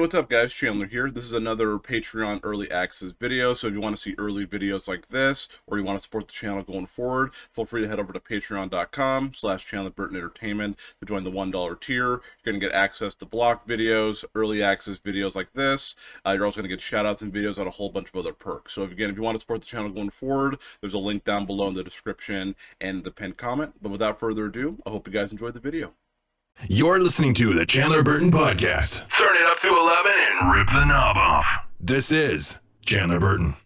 what's up, guys? Chandler here. This is another Patreon early access video. So if you want to see early videos like this, or you want to support the channel going forward, feel free to head over to patreon.com/Chandler Burton Entertainment to join the $1 tier. You're going to get access to block videos, early access videos like this. You're also going to get shout-outs and videos on a whole bunch of other perks. So if you want to support the channel going forward, there's a link down below in the description and the pinned comment. But without further ado, I hope you guys enjoyed the video. You're listening to the Chandler Burton Podcast. Turn it up to 11 and rip the knob off. This is Chandler Burton.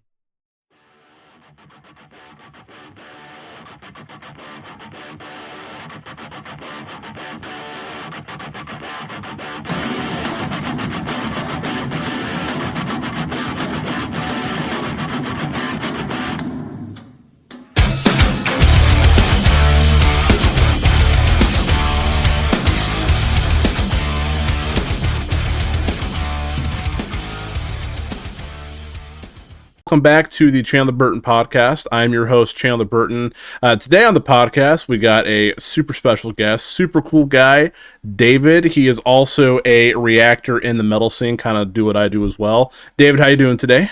Welcome back to the Chandler Burton Podcast. I'm your host, Chandler Burton. Today on the podcast, we got a super special guest, super cool guy, David. He is also a reactor in the metal scene, kind of do what I do as well. David, how you doing today?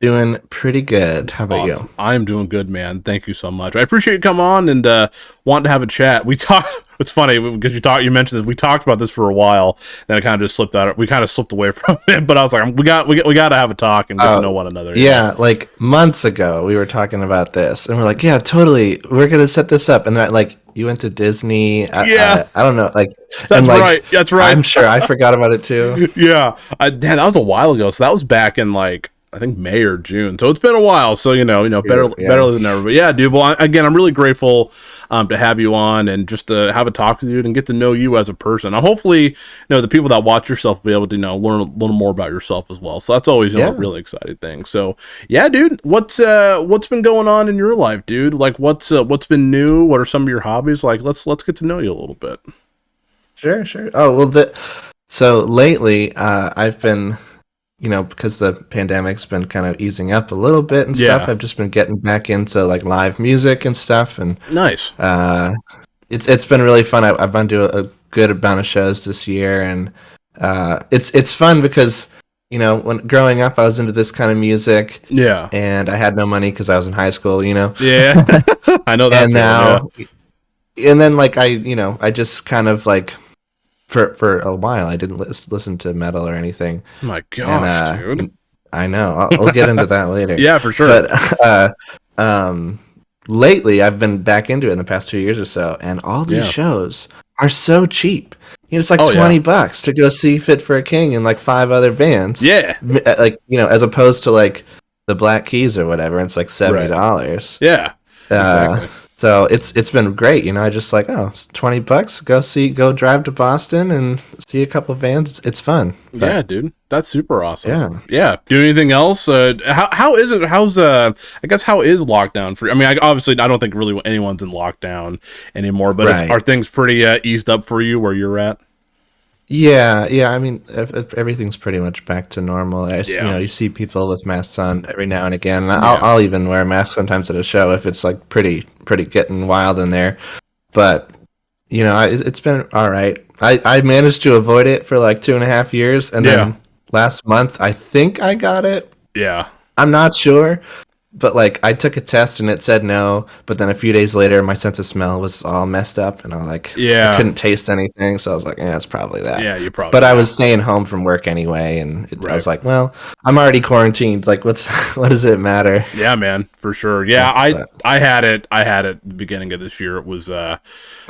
Doing pretty good. How about you? I'm doing good, man. Thank you so much. I appreciate you coming on and wanting to have a chat. We talked. It's funny because you mentioned this. We talked about this for a while, then it kind of just slipped out. We kind of slipped away from it, but I was like, we got to have a talk and get to know one another. Yeah, like months ago we were talking about this, and we're like, yeah, totally, we're gonna set this up, and that like you went to Disney. I don't know, like that's right. That's right. I'm sure I forgot about it too. Yeah, damn, that was a while ago. So that was back in like, I think May or June, so it's been a while. So better than ever. But yeah, dude. Well, again, I'm really grateful to have you on and just to have a talk with you and get to know you as a person. And hopefully, the people that watch yourself will be able to learn a little more about yourself as well. So that's always a really exciting thing. So yeah, dude, what's been going on in your life, dude? Like what's been new? What are some of your hobbies? Like let's get to know you a little bit. Sure. Oh well, so lately I've been. Because the pandemic's been kind of easing up a little bit and stuff, I've just been getting back into like live music and stuff. And nice. It's been really fun. I've been to a good amount of shows this year, and it's fun because when growing up I was into this kind of music. Yeah. And I had no money because I was in high school. Yeah. I know that. And now, and then like I just kind of like. For a while, I didn't listen to metal or anything. Oh my gosh, dude! I know. I'll get into that later. Yeah, for sure. But lately, I've been back into it in the past 2 years or so, and all these shows are so cheap. It's like $20 to go see Fit for a King and like 5 other bands. Yeah, like as opposed to like the Black Keys or whatever. It's like $70. Yeah, exactly. So it's been great, I just like, it's $20, go drive to Boston and see a couple of bands. It's fun. Yeah, dude, that's super awesome. Yeah. Do anything else? How is it? How is lockdown for you? I mean, obviously I don't think really anyone's in lockdown anymore, but are things pretty eased up for you where you're at? Yeah. I mean, everything's pretty much back to normal. You see people with masks on every now and again. And I'll even wear a mask sometimes at a show if it's like pretty getting wild in there. But it's been all right. I managed to avoid it for like 2.5 years, and then last month I think I got it. Yeah, I'm not sure. But like I took a test and it said no, but then a few days later my sense of smell was all messed up and I couldn't taste anything, so I was like, it's probably that. Yeah, you probably. But I was staying home from work anyway, and I was like, well, I'm already quarantined. Like, what does it matter? Yeah, man, for sure. Yeah, I had it at the beginning of this year. It was it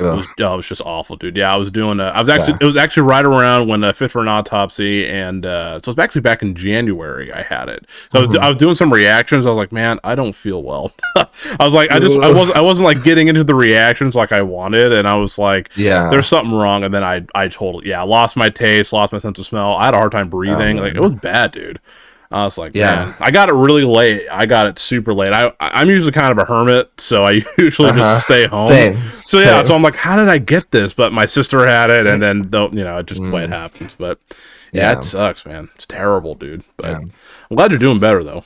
was just awful, dude. Yeah, I was doing it was actually right around when Fit for an Autopsy, and so it was actually back in January I had it. So I was doing some reactions. I was like, man, I don't feel well. I was like, I wasn't like getting into the reactions like I wanted, and I was like, there's something wrong. And then I totally lost my taste, lost my sense of smell. I had a hard time breathing. Like it was bad, dude. I was like, man, I got it really late. I got it super late. I'm usually kind of a hermit, so I usually just stay home. Same. So I'm like, how did I get this? But my sister had it, and then just the way it happens. But it sucks, man. It's terrible, dude. But I'm glad you're doing better though.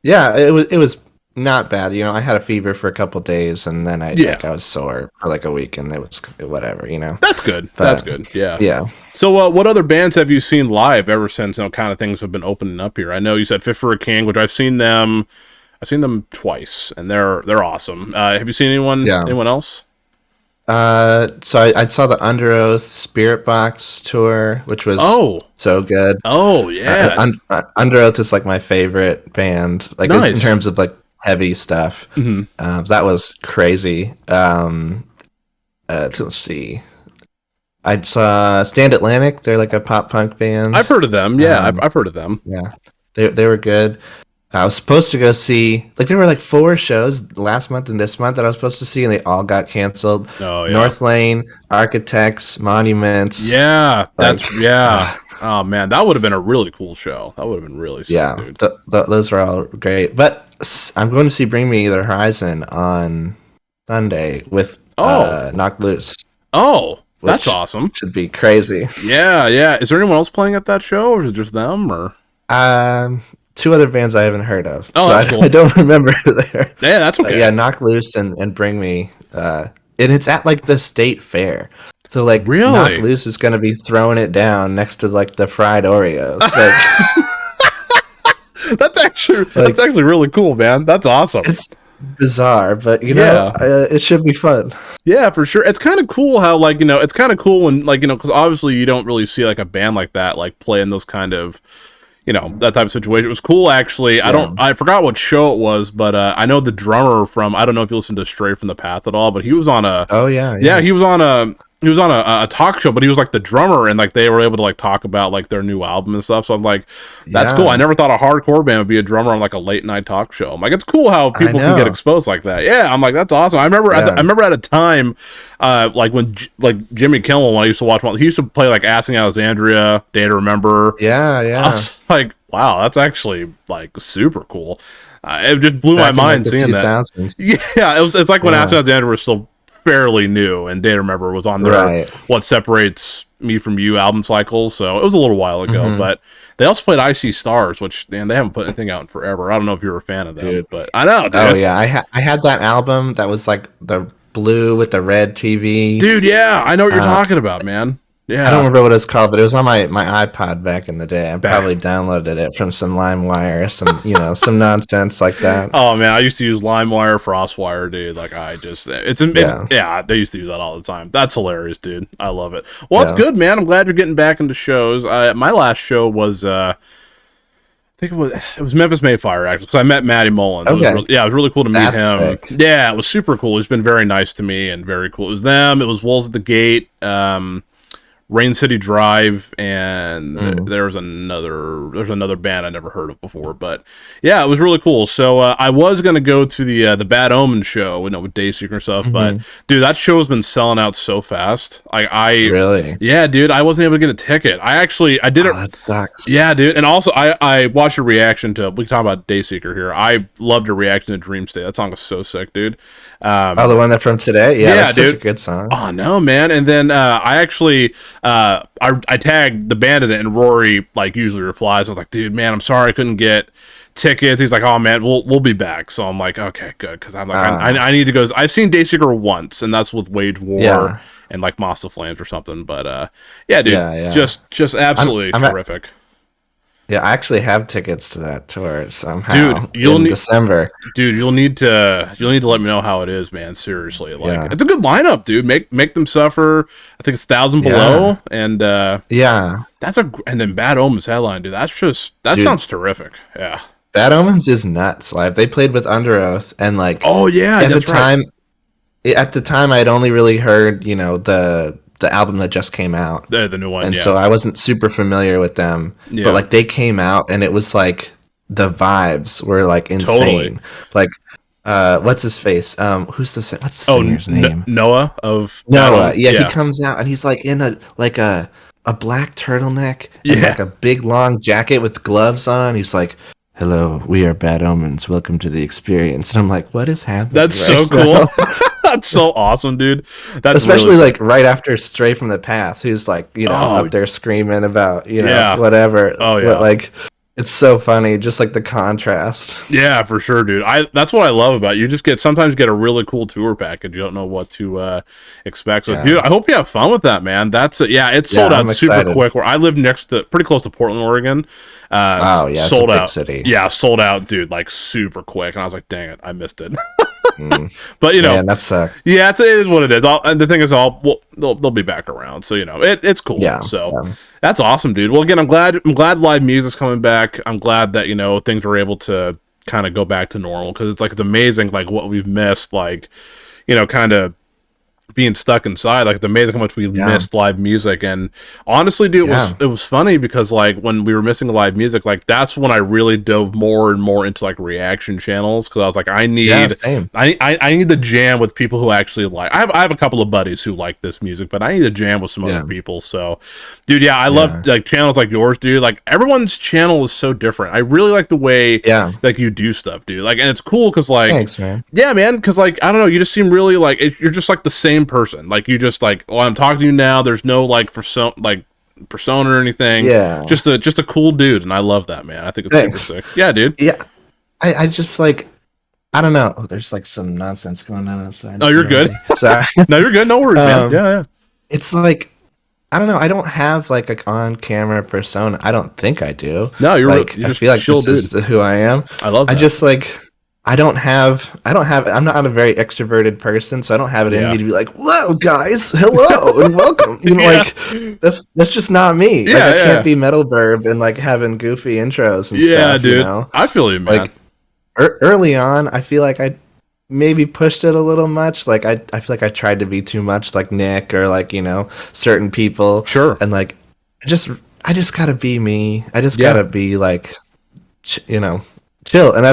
Yeah, it was not bad. I had a fever for a couple days, and then I was sore for like a week, and it was whatever. That's good. That's good. Yeah. Yeah. So, what other bands have you seen live ever since kind of things have been opening up here? I know you said Fit for a King, which I've seen them. I've seen them twice, and they're awesome. Have you seen anyone else? So I saw the Under Oath Spirit Box tour, which was so good. Oh yeah, Under Oath is like my favorite band, like in terms of like heavy stuff. Mm-hmm. That was crazy. Let's see. I saw Stand Atlantic. They're like a pop punk band. I've heard of them. Yeah, I've heard of them. Yeah, they were good. I was supposed to go see, like, there were like 4 shows last month and this month that I was supposed to see, and they all got canceled. Oh, yeah. North Lane, Architects, Monuments. Yeah, oh man, that would have been a really cool show. That would have been really sick, dude. Those were all great. But I'm going to see Bring Me the Horizon on Sunday with Knock Loose. Oh, that's awesome. Should be crazy. Yeah. Is there anyone else playing at that show, or is it just them? Or 2 other bands I haven't heard of. Oh, that's cool. I don't remember there. Yeah, that's okay. Knock Loose and Bring Me. And it's at like the state fair. So like really? Knock Loose is going to be throwing it down next to like the fried Oreos. That's actually really cool, man. That's awesome. It's bizarre, but it should be fun. Yeah, for sure. It's kind of cool how it's kind of cool when because obviously you don't really see like a band like that like play in those kind of that type of situation. It was cool, actually. Yeah. I forgot what show it was, but I know the drummer from, I don't know if you listen to Stray from the Path at all, but he was on a, he was on a talk show, but he was like the drummer, and like they were able to like talk about like their new album and stuff. So I'm like, that's cool. I never thought a hardcore band would be a drummer on like a late night talk show. I'm like, it's cool how people can get exposed like that. Yeah, I'm like, that's awesome. I remember at a time, like when Jimmy Kimmel, when I used to watch, he used to play like Asking Alexandria, Day to Remember. Yeah. I was like, wow, that's actually like super cool. It just blew my mind seeing 2000s. That. Yeah, it's like when Asking Alexandria was still fairly new, and Day to Remember was on their What Separates Me From You album cycles, so it was a little while ago. But they also played I See Stars, which they haven't put anything out in forever. I don't know if you're a fan of them, but I know, dude. Oh yeah, I had that album that was like the blue with the red TV, dude. Yeah, I know what you're talking about, man. Yeah, I don't remember what it was called, but it was on my iPod back in the day. I probably downloaded it from some LimeWire, some nonsense like that. Oh man, I used to use LimeWire, FrostWire, dude. Like they used to use that all the time. That's hilarious, dude. I love it. Well, it's good, man. I'm glad you're getting back into shows. My last show was I think it was Memphis Mayfire, actually, because I met Matty Mullins. Okay. It was really cool to meet him. Sick. Yeah, it was super cool. He's been very nice to me and very cool. It was them. It was Wolves at the Gate. Rain City Drive, and there's another band I never heard of before, but yeah, it was really cool. So I was gonna go to the Bad Omen show, with Dayseeker and stuff, but dude, that show has been selling out so fast. Really, yeah, dude, I wasn't able to get a ticket. I did it. That sucks. Yeah, dude, and also I watched your reaction to. We can talk about Dayseeker here. I loved your reaction to Dream State. That song was so sick, dude. The one that's from today. Yeah, that's dude. Such a good song. Oh no, man. And then I actually. I tagged the band in it, and Rory usually replies. I was like, dude, man, I'm sorry I couldn't get tickets. He's like, oh man, we'll be back. So I'm like, okay, good, because I'm like, I need to go. I've seen Dayseeker once, and that's with Wage War and like Moss of Flames or something. But yeah, dude, just absolutely terrific. Yeah, I actually have tickets to that tour somehow. Dude, in December. Dude, you'll need to let me know how it is, man. Seriously, it's a good lineup, dude. Make them suffer. I think it's 1,000 Below, and and then Bad Omens headline, dude. That sounds terrific. Yeah, Bad Omens is nuts. Like they played with Under Oath, and like at the time, I'd only really heard the album that just came out, the new one, and so I wasn't super familiar with them. Yeah. But like they came out, and it was like the vibes were like insane. Totally. Like, what's his face? What's the singer's name? Noah of Noah. Yeah, he comes out and he's like in a black turtleneck and like a big long jacket with gloves on. He's like, "Hello, we are Bad Omens. Welcome to the experience." And I'm like, what is happening? That's so cool. That's so awesome, dude. That's especially really right after Stray from the Path, who's like, up there screaming about, whatever. Oh yeah. But It's so funny, just like the contrast. Yeah, for sure, dude. That's what I love about it. You just sometimes get a really cool tour package. You don't know what to expect. So, dude, I hope you have fun with that, man. It's sold out super quick. Where I live pretty close to Portland, Oregon. Sold out. City. Yeah, sold out, dude, like super quick. And I was like, dang it, I missed it. But that sucks. Yeah, it is what it is. And the thing is, they'll be back around. So it's cool. Yeah. So that's awesome, dude. Well, again, I'm glad live music's coming back. I'm glad that things are able to kind of go back to normal, because it's amazing like what we've missed, like kind of being stuck inside. Like, it's amazing how much we missed live music. And honestly, dude, it was funny because like when we were missing live music, like that's when I really dove more and more into like reaction channels, because I was like, I need to jam with people who actually like. I have a couple of buddies who like this music, but I need to jam with some other people. So, dude, I love like channels like yours, dude. Like, everyone's channel is so different. I really like the way like you do stuff, dude. Like, and it's cool because like, thanks, man. Yeah, man. Because like, I don't know, you just seem really like you're just like the same person. Like, you just like, I'm talking to you now. There's no like persona or anything. Yeah, just a cool dude, and I love that, man. I think it's super sick. Yeah, dude. Yeah, I just like, I don't know. Oh, there's like some nonsense going on outside. Oh, you're good. Sorry. No, you're good. No worries, man. Yeah. It's like, I don't know. I don't have like a on-camera persona. I don't think I do. No, you're like, you're just I feel like chill, this dude. is who I am. I love that. I just like, I'm not a very extroverted person, so I don't have it in me to be like, "Whoa, guys, hello and welcome." Like, that's just not me. Yeah, like, I can't be Metal Burb and like having goofy intros and stuff. Yeah, dude. I feel you, man. Like, early on, I feel like I maybe pushed it a little much. Like, I feel like I tried to be too much like Nick or like certain people. Sure. And like, I just gotta be me. I just gotta be like, chill, and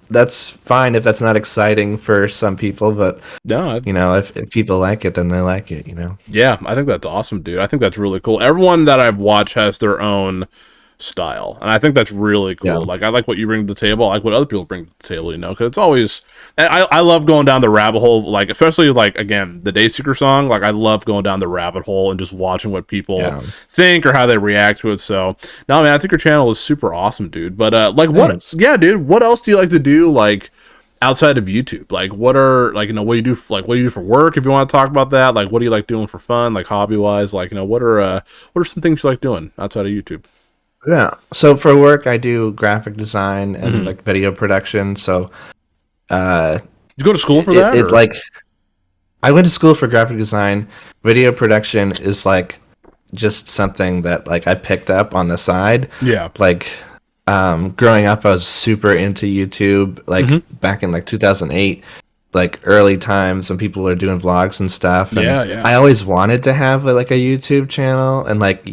that's fine if that's not exciting for some people, but if people like it, then they like it. Yeah, I think that's awesome, dude. I think that's really cool. Everyone that I've watched has their own style, and I think that's really cool. Like, I like what you bring to the table. I like what other people bring to the table, because it's always, and I love going down the rabbit hole, like, especially like, again, the Dayseeker song. Like, I love going down the rabbit hole and just watching what people think or how they react to it. So no, man, I think your channel is super awesome, dude. But like, dude, what else do you like to do, like, outside of YouTube? Like, what are, like, what do you do what do you do for work, if you want to talk about that? Like, what do you like doing for fun, like hobby wise? Like, what are some things you like doing outside of YouTube? Yeah. So for work, I do graphic design and like video production. So, you go to school for that? Like, I went to school for graphic design. Video production is like just something that like I picked up on the side. Yeah. Like, growing up, I was super into YouTube. Like back in like 2008. Like early times when people were doing vlogs and stuff. And I always wanted to have like a YouTube channel, and like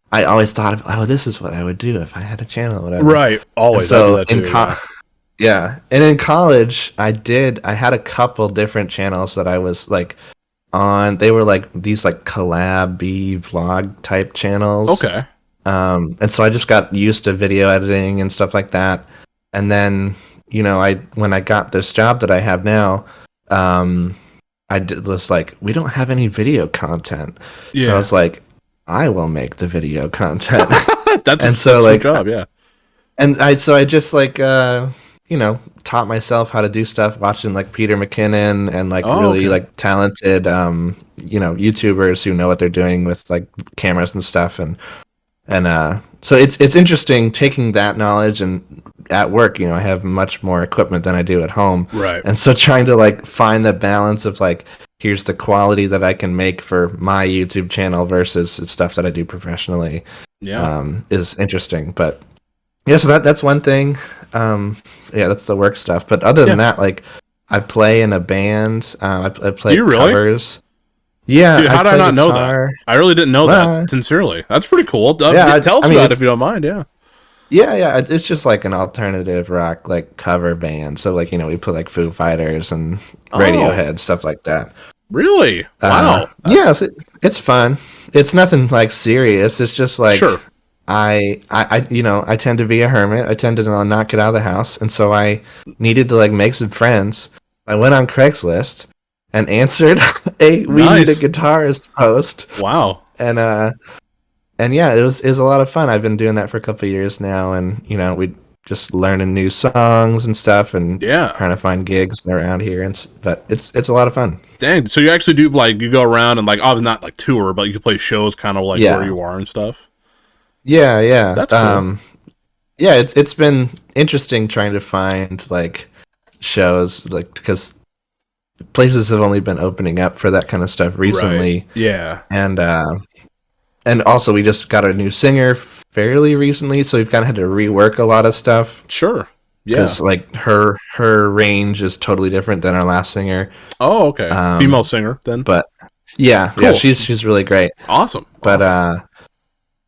I always thought, this is what I would do if I had a channel, or whatever. Right, always. And so and in college, I had a couple different channels that I was like on. They were like these like collab-y vlog type channels. Okay. And so I just got used to video editing and stuff like that, and then. When I got this job that I have now, I did this like, we don't have any video content. So I was like, I will make the video content. That's a job, yeah. And I just like taught myself how to do stuff, watching like Peter McKinnon and like like talented YouTubers who know what they're doing with like cameras and stuff, and so it's interesting taking that knowledge, and at work, I have much more equipment than I do at home. Right. And so trying to like find the balance of like, here's the quality that I can make for my YouTube channel versus stuff that I do professionally. Is interesting. But yeah, so that's one thing. That's the work stuff. But other than that, like, I play in a band. I play covers. Yeah, dude, how did I not know that? I really didn't know that. Sincerely, that's pretty cool. Tell us about it if you don't mind. Yeah. It's just like an alternative rock like cover band. So like we put like Foo Fighters and Radiohead, stuff like that. Really? Wow. Yes, it's fun. It's nothing like serious. It's just like I tend to be a hermit. I tend to not get out of the house, and so I needed to like make some friends. I went on Craigslist and answered we need a guitarist post. Wow. And and yeah, it was a lot of fun. I've been doing that for a couple of years now, and we just learning new songs and stuff, and trying to find gigs around here, but it's a lot of fun. Dang, so you actually do like you go around and like obviously not like tour, but you can play shows kind of like where you are and stuff. Yeah. That's cool. Yeah, it's been interesting trying to find like shows, like because places have only been opening up for that kind of stuff recently. Right. Yeah, and also we just got a new singer fairly recently, so we've kind of had to rework a lot of stuff. Sure. Yeah, because like her range is totally different than our last singer. Oh, okay. Female singer then. But yeah, cool. Yeah, she's really great. Awesome. But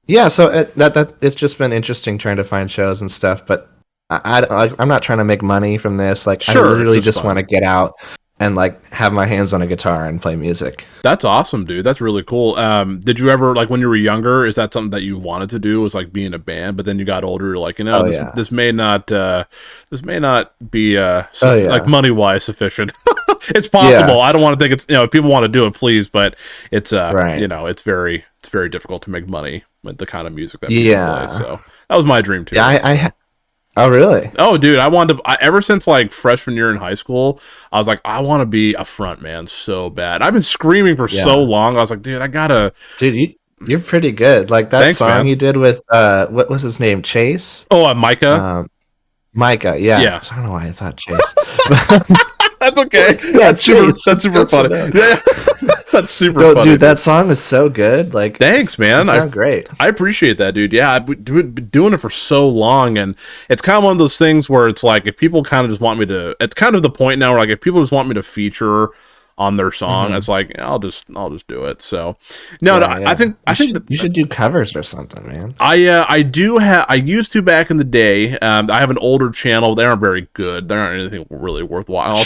yeah, so that it's just been interesting trying to find shows and stuff. But I'm not trying to make money from this. Like, I literally just want to get out and like have my hands on a guitar and play music. That's awesome, dude. That's really cool. Did you ever, like when you were younger, is that something that you wanted to do, was like be in a band, but then you got older, you're like, this may not be like money wise sufficient. It's possible. Yeah. I don't want to think it's, if people want to do it, please, but it's it's very difficult to make money with the kind of music that people play. So that was my dream too. Yeah, Oh, really? Oh, dude, I wanted to, ever since like freshman year in high school, I was like, I want to be a front man so bad. I've been screaming for so long. I was like, dude, I gotta. Dude, you're pretty good. Like that song you did with, what was his name? Chase? Oh, Micah? Micah, yeah. I don't know why I thought Chase. That's okay. Yeah, that's super funny. Yeah. That's super funny. Dude, that song is so good. Like, thanks, man. Sound great. I appreciate that, dude. Yeah, I've been doing it for so long, and it's kind of one of those things where it's like, if people kind of just want me to, it's kind of the point now where like if people just want me to feature on their song, it's like I'll just do it. So I think you should do covers or something, man. I used to back in the day. I have an older channel. They aren't very good. They aren't anything really worthwhile.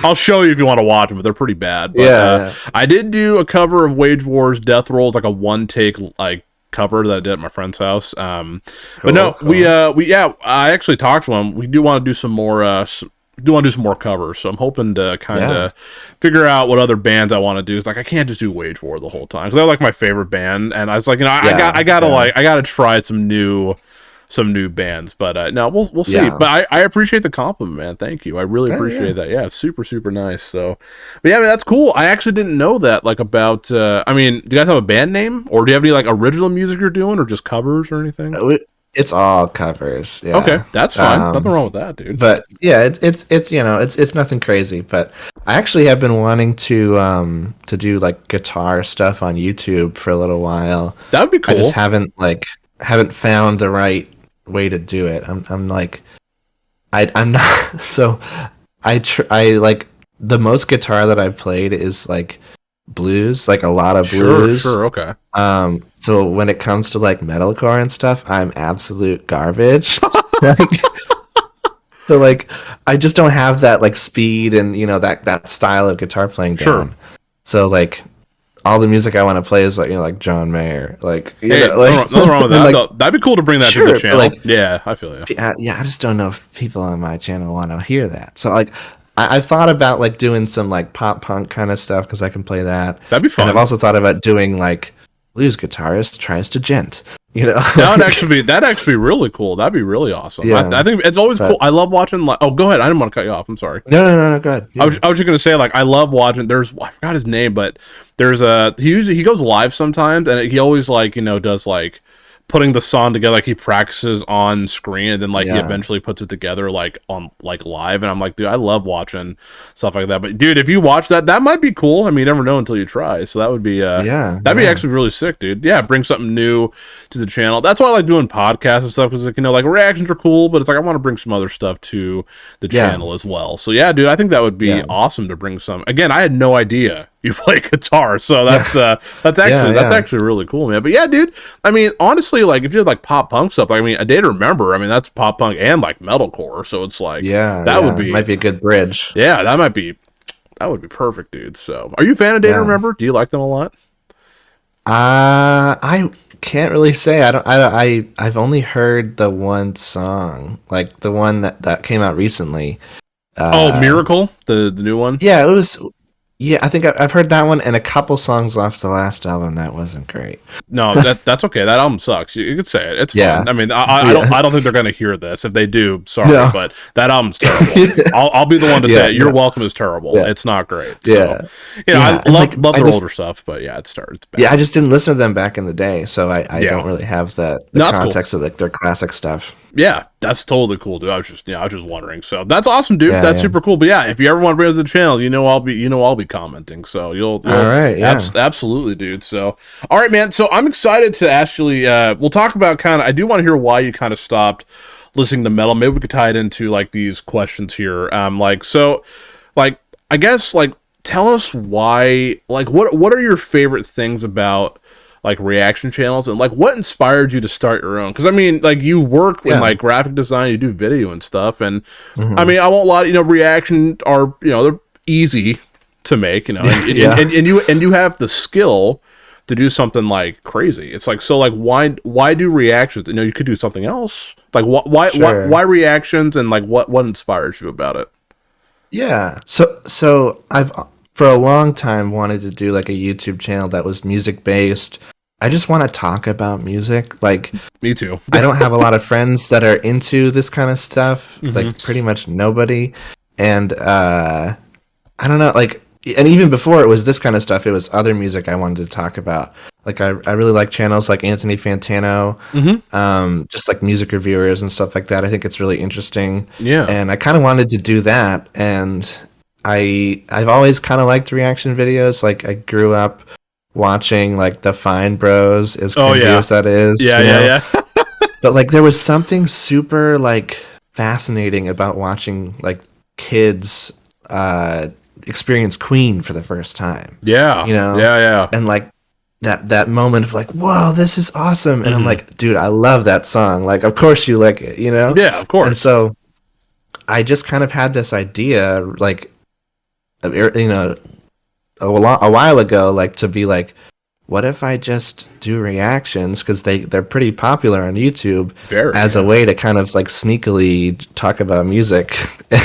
I'll show you if you want to watch them, but they're pretty bad. But, I did do a cover of Wage War's Death Rolls, like a one take like cover that I did at my friend's house. But no, cool. I actually talked to him. We do want to do some more covers, so I'm hoping to kind of figure out what other bands I want to do. It's like I can't just do Wage War the whole time because they're like my favorite band, and I was like, I gotta try some new bands. But no, we'll see. But I appreciate the compliment, man. Thank you. I really appreciate that. Yeah, super super nice. So, but yeah, I mean, that's cool. I actually didn't know that like about. I mean, do you guys have a band name, or do you have any like original music you're doing, or just covers or anything? It's all covers. Yeah. Okay, that's fine. Nothing wrong with that, dude. But yeah, it's nothing crazy. But I actually have been wanting to do like guitar stuff on YouTube for a little while. That would be cool. I just haven't found the right way to do it. I'm like, I'm not. So I like the most guitar that I've played is like blues, like a lot of blues. Sure, okay. So when it comes to like metalcore and stuff, I'm absolute garbage. So like I just don't have that like speed and that style of guitar playing down. So like all the music I want to play is like like John Mayer, like nothing wrong with that. Like, that'd be cool to bring that to the channel. Like, yeah, I feel you. I just don't know if people on my channel want to hear that. So like I've thought about like doing some like pop punk kind of stuff because I can play that. That'd be fun. And I've also thought about doing like blues guitarist tries to gent. That'd actually be really cool. That'd be really awesome. Yeah. I think it's always cool. I love watching. Like, oh, go ahead. I didn't want to cut you off. I'm sorry. No. Go ahead. Yeah. I was just gonna say like I love watching. I forgot his name, but there's he goes live sometimes, and he always like does like putting the song together, like he practices on screen and then like he eventually puts it together like on like live, and I'm like, dude, I love watching stuff like that. But dude, if you watch that might be cool. I mean, you never know until you try. So that would be that'd be actually really sick, dude. Yeah, bring something new to the channel. That's why I like doing podcasts and stuff, because like like reactions are cool, but it's like I want to bring some other stuff to the channel as well. So yeah, dude, I think that would be awesome to bring some. Again, I had no idea you play guitar, so that's actually really cool, man. But yeah, dude, I mean, honestly, like if you had like pop punk stuff, like, I mean, A Day to Remember, I mean, that's pop punk and like metalcore, so it's like that might be a good bridge. Yeah, that would be perfect, dude. So are you a fan of Day to Remember? Do you like them a lot? I can't really say. I've only heard the one song, like the one that came out recently. Miracle, the new one. Yeah, it was. Yeah, I think I've heard that one and a couple songs off the last album that wasn't great. No, that's okay. That album sucks. You could say it. It's fine. I mean, I don't think they're gonna hear this. If they do, sorry, but that album's terrible. I'll be the one to say it. Your Welcome is terrible. It's not great. So, I love their older stuff, but it's bad. Yeah, I just didn't listen to them back in the day, so I don't really have the context of like their classic stuff. Yeah, that's totally cool, dude. I was just wondering. So that's awesome, dude. That's super cool. But if you ever want to bring us to the channel, I'll be commenting. So you'll all right, absolutely, dude. So all right, man. So I'm excited to actually we'll talk about I do want to hear why you kind of stopped listening to metal. Maybe we could tie it into like these questions here. I guess tell us why. Like, what are your favorite things about like reaction channels, and like what inspired you to start your own? Because I mean, like you work in like graphic design, you do video and stuff, and I mean, I won't lie, reaction are they're easy to make, and you have the skill to do something like crazy. It's like, so like why do reactions? You could do something else. Like why reactions, and like what inspires you about it? Yeah, so I've for a long time wanted to do like a YouTube channel that was music based. I just want to talk about music. Like, me too. I don't have a lot of friends that are into this kind of stuff. Like pretty much nobody. And I don't know, like, and even before it was this kind of stuff, it was other music I wanted to talk about. Like I really like channels like Anthony Fantano, just like music reviewers and stuff like that. I think it's really interesting. Yeah. And I kind of wanted to do that, and I've always kind of liked reaction videos. Like I grew up watching like the Fine Bros, as cringy as that is. Yeah. But like there was something super like fascinating about watching like kids experience Queen for the first time. Yeah. Yeah. And like that moment of like, whoa, this is awesome. And I'm like, dude, I love that song. Like, of course you like it, Yeah, of course. And so I just kind of had this idea, like, a while ago, like to be like, what if I just do reactions, because they're pretty popular on YouTube, as a way to kind of like sneakily talk about music,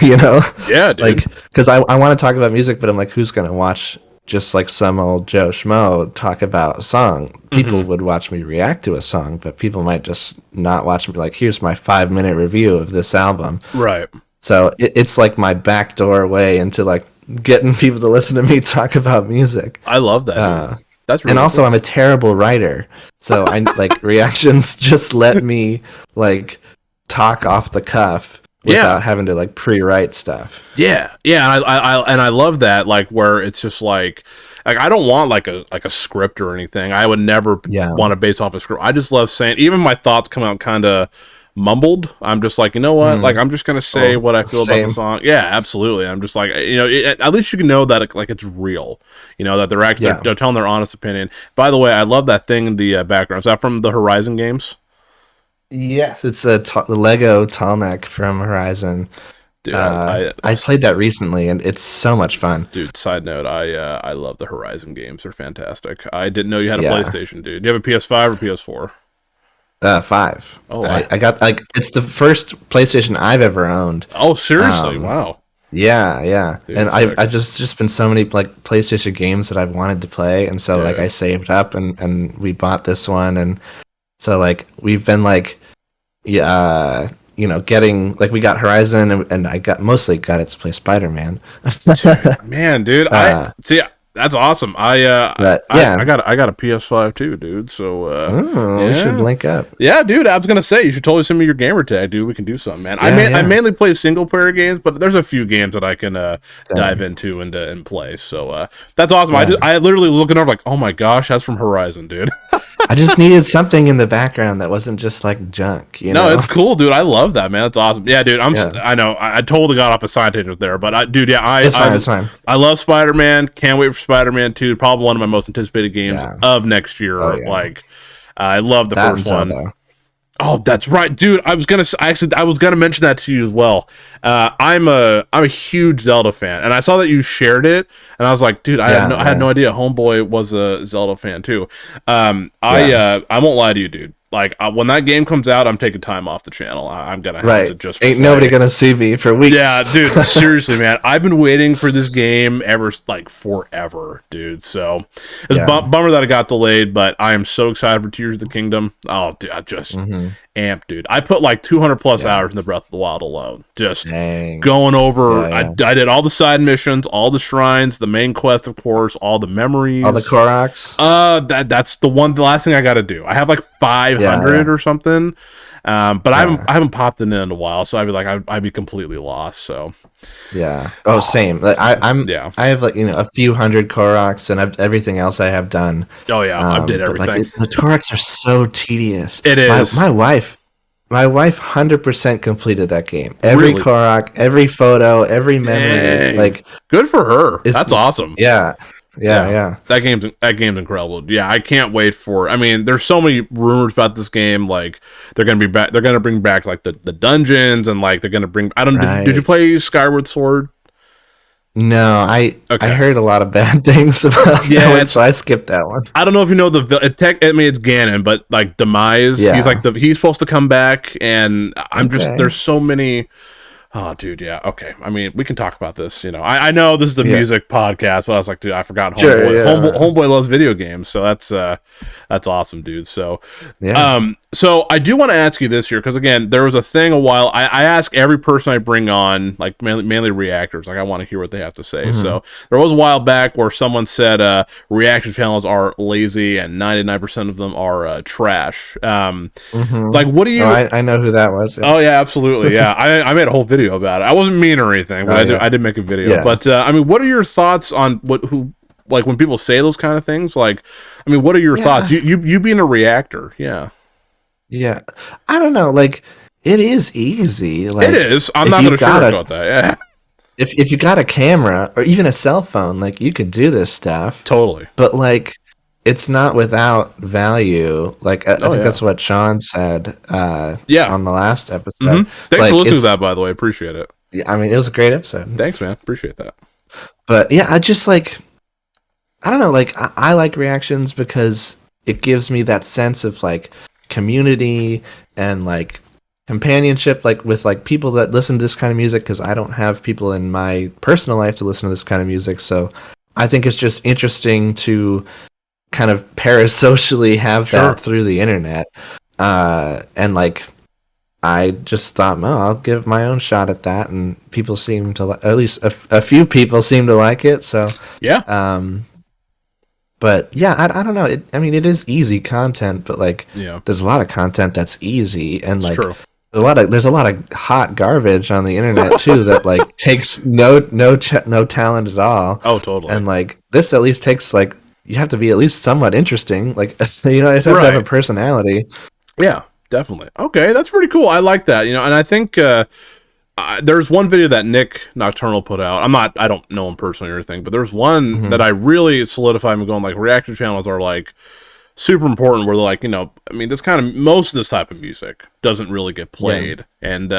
Yeah, dude. Like, because I want to talk about music, but I'm like, who's gonna watch just like some old Joe Schmo talk about a song? People would watch me react to a song, but people might just not watch me. Like, here's my 5-minute review of this album, right? So it's like my backdoor way into like getting people to listen to me talk about music. I love that. That's really and also cool. I'm a terrible writer, so I like reactions just let me like talk off the cuff without having to like pre-write stuff. Yeah. I love that, like where it's just like I don't want like a script or anything. I would never want to base off a script. I just love saying, even my thoughts come out kind of mumbled. I'm just like, you know what? Like, I'm just gonna say what I feel about the song. Yeah, absolutely. I'm just like, at least you can know that it's real. That they're actually they're telling their honest opinion. By the way, I love that thing in the background. Is that from the Horizon games? Yes, it's the Lego Tallneck from Horizon. Dude, I played that recently, and it's so much fun. Dude, side note, I love the Horizon games. They're fantastic. I didn't know you had a PlayStation, dude. Do you have a PS5 or PS4? 5. Oh, I got like, it's the first PlayStation I've ever owned. Oh, seriously? Wow. Yeah. Dude, and I just been so many like PlayStation games that I've wanted to play, and so like I saved up and we bought this one, and so like we've been like getting like, we got Horizon, and I mostly got it to play Spider-Man. Man, dude, I see. That's awesome. I got a PS5 too, dude. So we should link up. Yeah, dude. I was gonna say, you should totally send me your gamer tag, dude. We can do something, man. I mainly play single player games, but there's a few games that I can dive into and play. So that's awesome. I literally was looking over like, oh my gosh, that's from Horizon, dude. I just needed something in the background that wasn't just like junk. No, it's cool, dude. I love that, man. That's awesome. Yeah, dude. I know. I totally got off a side tangent there, but it's fine. I love Spider-Man. Can't wait for Spider-Man 2. Probably one of my most anticipated games of next year. Like, I love the first one. Though. Oh, that's right, dude. I was gonna mention that to you as well. I'm a huge Zelda fan, and I saw that you shared it, and I was like, dude, I had no idea Homeboy was a Zelda fan too. I won't lie to you, dude. Like when that game comes out, I'm taking time off the channel. I'm gonna have to just ain't nobody gonna see me for weeks. Yeah, dude, seriously, man, I've been waiting for this game forever, dude. So it's bummer that it got delayed, but I am so excited for Tears of the Kingdom. Oh, dude, I just amped, dude. I put like 200 plus hours in the Breath of the Wild alone, just going over. I did all the side missions, all the shrines, the main quest, of course, all the memories, all the Koroks. That's the last thing I got to do. I have like 500 or something, but I haven't popped it in a while, so I'd be like I'd be completely lost. So same. Like I have like a few hundred Koroks, and everything else I have done. I did everything. Like, the Koroks are so tedious. It is. My wife 100% completed that game. Every Korok, every photo, every memory. Dang. Like, good for her. That's awesome. Yeah. That game's incredible. Yeah, I can't wait for. I mean, there's so many rumors about this game. Like they're gonna be back. They're gonna bring back like the dungeons, and like they're gonna bring. I don't. Did you play Skyward Sword? No, I heard a lot of bad things about that one, so I skipped that one. I don't know if you know it's Ganon, but like Demise, he's supposed to come back, and there's so many. Oh, dude, yeah, okay. I mean, we can talk about this. I know this is a music podcast, but I was like, dude, I forgot. Homeboy loves video games, so that's awesome, dude. So, so I do want to ask you this here, because again, there was a thing a while. I ask every person I bring on, like mainly reactors, like I want to hear what they have to say. So there was a while back where someone said reaction channels are lazy and 99% of them are trash. Like, what do you? I know who that was. Oh yeah, absolutely. Yeah, I made a whole video about it. I wasn't mean or anything, but I did make a video. But I mean, what are your thoughts on like when people say those kind of things? Like, I mean, what are your thoughts? You being a reactor, yeah. I don't know. Like, it is easy. Like, it is. I'm not going to sugarcoat that. Yeah. If you got a camera or even a cell phone, like you could do this stuff. Totally. But like, it's not without value. Like I think that's what Sean said. On the last episode. Thanks for listening to that, by the way. Appreciate it. Yeah, I mean, it was a great episode. Thanks, man. Appreciate that. But yeah, I just like, I don't know. Like I like reactions because it gives me that sense of like community and like companionship, like with like people that listen to this kind of music, because I don't have people in my personal life to listen to this kind of music. So I think it's just interesting to kind of parasocially have that through the internet. And like, I just thought, well, I'll give my own shot at that, and people seem to at least a few people seem to like it. So but yeah, I don't know. I mean, it is easy content, but like, there's a lot of content that's easy, and like, there's a lot of hot garbage on the internet too that like takes no talent at all. Oh, totally. And like, this at least takes like, you have to be at least somewhat interesting. Like, you have to have a personality. Yeah, definitely. Okay, that's pretty cool. I like that. And I think there's one video that Nick Nocturnal put out. I don't know him personally or anything, but there's one that I really solidified him going, like, reaction channels are like super important, where they're like, I mean, this kind of, most of this type of music doesn't really get played. And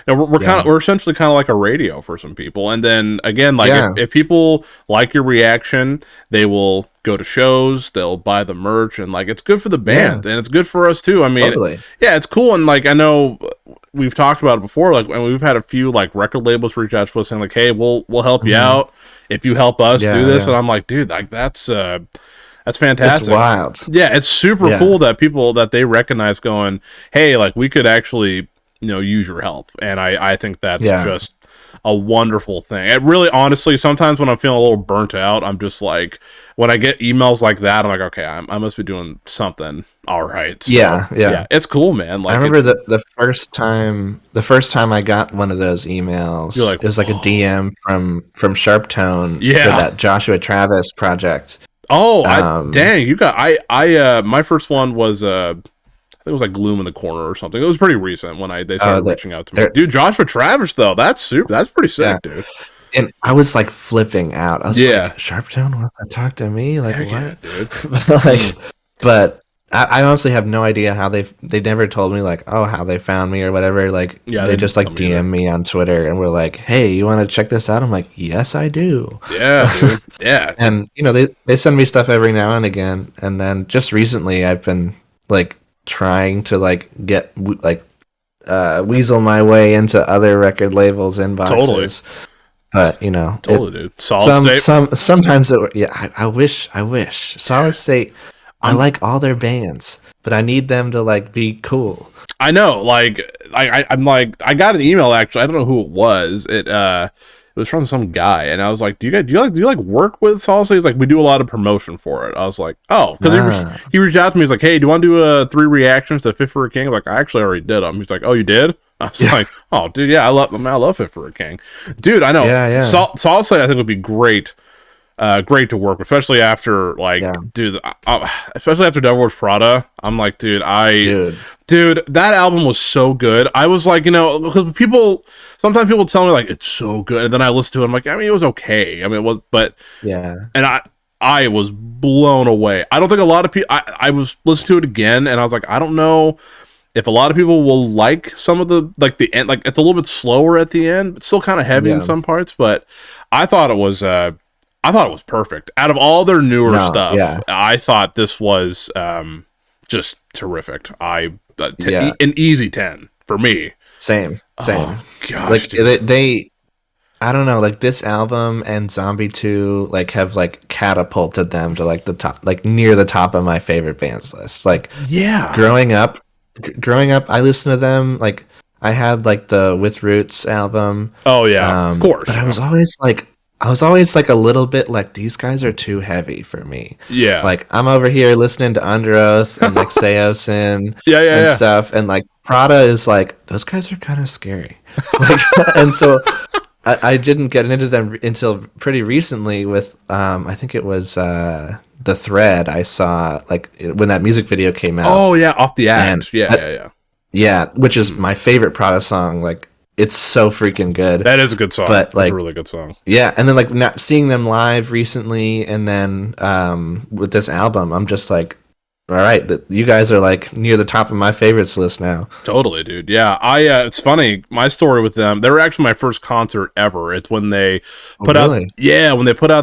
we're essentially kind of like a radio for some people. And then again, like if people like your reaction, they will go to shows, they'll buy the merch, and like, it's good for the band and it's good for us too. I mean, it's cool. And like, I know we've talked about it before, like, and we've had a few like record labels reach out to us saying like, hey, we'll help you out if you help us do this. And I'm like, dude, like that's fantastic. It's wild. Yeah, it's super cool that people that they recognize going, hey, like we could actually, use your help. And I think that's just a wonderful thing. It really, honestly, sometimes when I'm feeling a little burnt out, I'm just like, when I get emails like that, I'm like, okay, I must be doing something all right. So, yeah, it's cool, man. Like, I remember the first time I got one of those emails, it was like a DM from Sharptone for that Joshua Travis project. Oh, dang! You got my first one was I think it was like Gloom in the Corner or something. It was pretty recent when they started reaching out to me. Dude, Joshua Travis though, that's pretty sick, dude. And I was like flipping out. I was like, Sharptone wants to talk to me? Like, what? Dude. Like, but I honestly have no idea how they never told me like, how they found me or whatever. Like, they just like DM me on Twitter and were like, hey, you want to check this out? I'm like, yes, I do. Yeah, dude. Yeah. And they send me stuff every now and again. And then just recently I've been like trying to like get like weasel my way into other record labels inboxes. Totally. But you know, dude. Solid State. Sometimes I wish Solid State. I like all their bands, but I need them to like be cool. I know, like I'm like I got an email actually. I don't know who it was. It was from some guy, and I was like, do you like work with Solid State? He's like, we do a lot of promotion for it. I was like, oh, because he reached out to me. He's like, hey, do you want to do 3 reactions to Fit for a King? I'm like, I actually already did them. He's like, oh, you did? I was like, oh, dude, yeah, I love Fit for a King, dude. I know, yeah. Solid State, I think would be great. Great to work with, especially after dude, especially after Devil Wears Prada. I'm like, dude, that album was so good. I was like, you know, because sometimes people tell me like it's so good, and then I listen to it, I'm like, I mean, it was okay. I mean, it was, but yeah, and I was blown away. I don't think a lot of people. I was listening to it again, and I was like, I don't know if a lot of people will like some of the like the end, like it's a little bit slower at the end, but still kind of heavy in some parts. But I thought it was perfect. Out of all their newer stuff, I thought this was just terrific. An easy 10 for me. Same. Oh, gosh, like they I don't know, like this album and Zombie 2 like have like catapulted them to like the top, like near the top of my favorite bands list. Like growing up I listened to them. Like I had like the With Roots album. Oh yeah, of course. But I was always like a little bit like, these guys are too heavy for me. Yeah. Like I'm over here listening to Under Oath and like Seosin and stuff. And like Prada is like, those guys are kind of scary. Like, and so I didn't get into them until pretty recently with, I think it was The Thread I saw like when that music video came out. Oh yeah, Off the Act. Yeah, which is my favorite Prada song. Like, it's so freaking good. That is a good song. But like, it's a really good song. Yeah, and then like not seeing them live recently, and then with this album, I'm just like, all right, you guys are like near the top of my favorites list now. Totally, dude. Yeah, it's funny. My story with them, they were actually my first concert ever. It's when they put out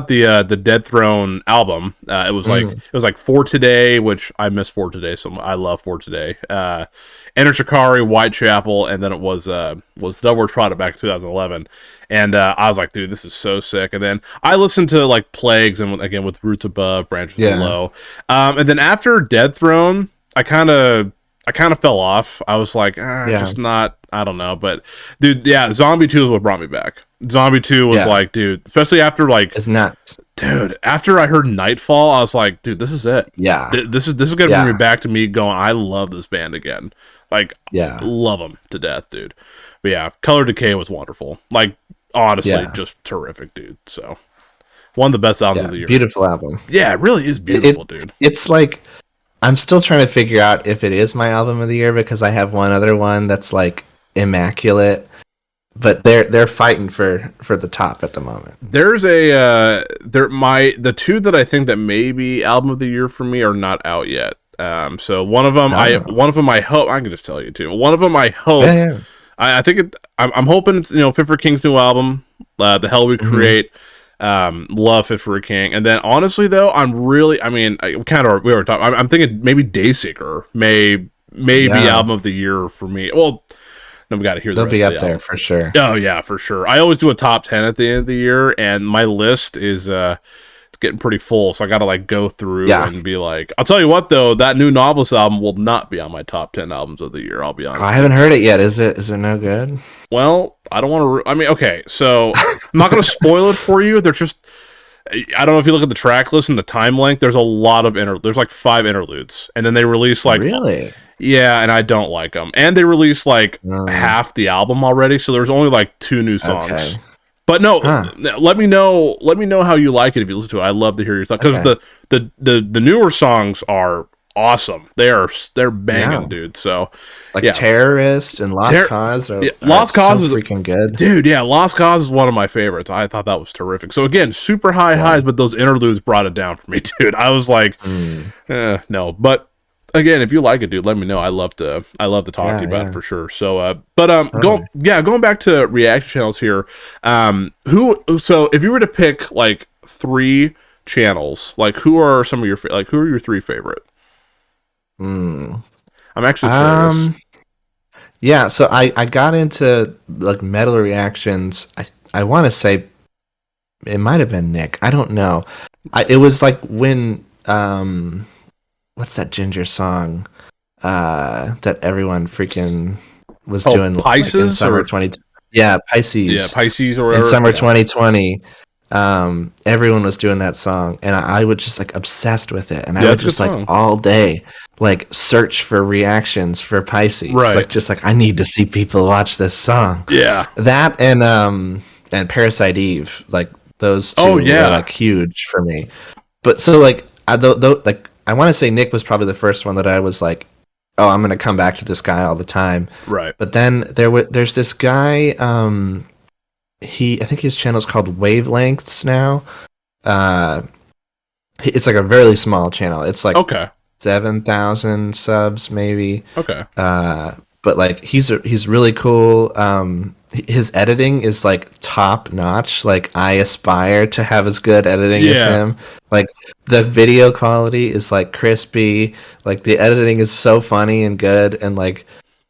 the Dead Throne album. It was like For Today, which I miss For Today, so I love For Today. Enter Shikari, Whitechapel, and then it was Devil Wears Prada back in 2011. And I was like, dude, this is so sick. And then I listened to like Plagues, and again with Roots Above, Branches Below. And then after Dead Throne, I kind of fell off. I was like, just not, I don't know. But dude, yeah, Zombie 2 is what brought me back. Zombie 2 was like, dude, especially after like, it's nuts. Dude, after I heard Nightfall, I was like, dude, this is it. Yeah. This is going to bring me back to me going, I love this band again. Like, love them to death, dude. But yeah, Color Decay was wonderful. Like, honestly, just terrific, dude. So, one of the best albums of the year. Beautiful album. Yeah, it really is beautiful, dude. It's like, I'm still trying to figure out if it is my album of the year, because I have one other one that's like immaculate. But they're fighting for the top at the moment. There's the two that I think that may be album of the year for me are not out yet. So one of them I hope I can just tell you too. One of them I hope. Yeah. I think I'm hoping it's, Fit for King's new album, The Hell We Create. Love Fit for a King. And then honestly though, we were talking. I'm thinking maybe Dayseeker may be album of the year for me. Well, no, we got to hear the They'll rest be of up the there album. for sure. Oh yeah, for sure. I always do a top 10 at the end of the year, and my list is it's getting pretty full, so I got to like go through and be like, I'll tell you what though, that new Novelist album will not be on my top 10 albums of the year. I'll be honest. I haven't heard it yet. Is it no good? Well, I don't want to. I mean, okay, so I'm not going to spoil it for you. There's just, I don't know if you look at the track list and the time length. There's a lot of there's like 5 interludes, and then they release like really. Yeah, and I don't like them. And they released like half the album already, so there's only like 2 new songs. Okay. But no, let me know how you like it if you listen to it. I'd love to hear your thoughts, because the newer songs are awesome. They're banging, dude. So like Terrorist and Lost Cause are Lost Cause is freaking good. Dude, yeah, Lost Cause is one of my favorites. I thought that was terrific. So again, super high highs, but those interludes brought it down for me, dude. I was like, no, but again, if you like it, dude, let me know. I love to talk to you about it for sure. So, going back to reaction channels here. So if you were to pick like 3 channels, like who are your 3 favorite? I'm actually curious. Yeah, so I got into like metal reactions. I want to say it might have been Nick. I don't know. It was like when what's that Ginger song that everyone freaking was doing Pisces like, in summer 20. Yeah, Pisces. Yeah, Pisces or whatever. In summer 2020. Everyone was doing that song, and I was just like obsessed with it, and I would just like all day like search for reactions for Pisces. Right. Like just like I need to see people watch this song. Yeah. That and Parasite Eve, like those two were like huge for me. But so like I want to say Nick was probably the first one that I was like, oh, I'm gonna come back to this guy all the time. Right. But then there's this guy. I think his channel's called Wavelengths now. It's like a very small channel. It's like 7,000 subs maybe. Okay. But like he's really cool. His editing is like top notch. Like I aspire to have as good editing as him. Like the video quality is like crispy. Like the editing is so funny and good, and like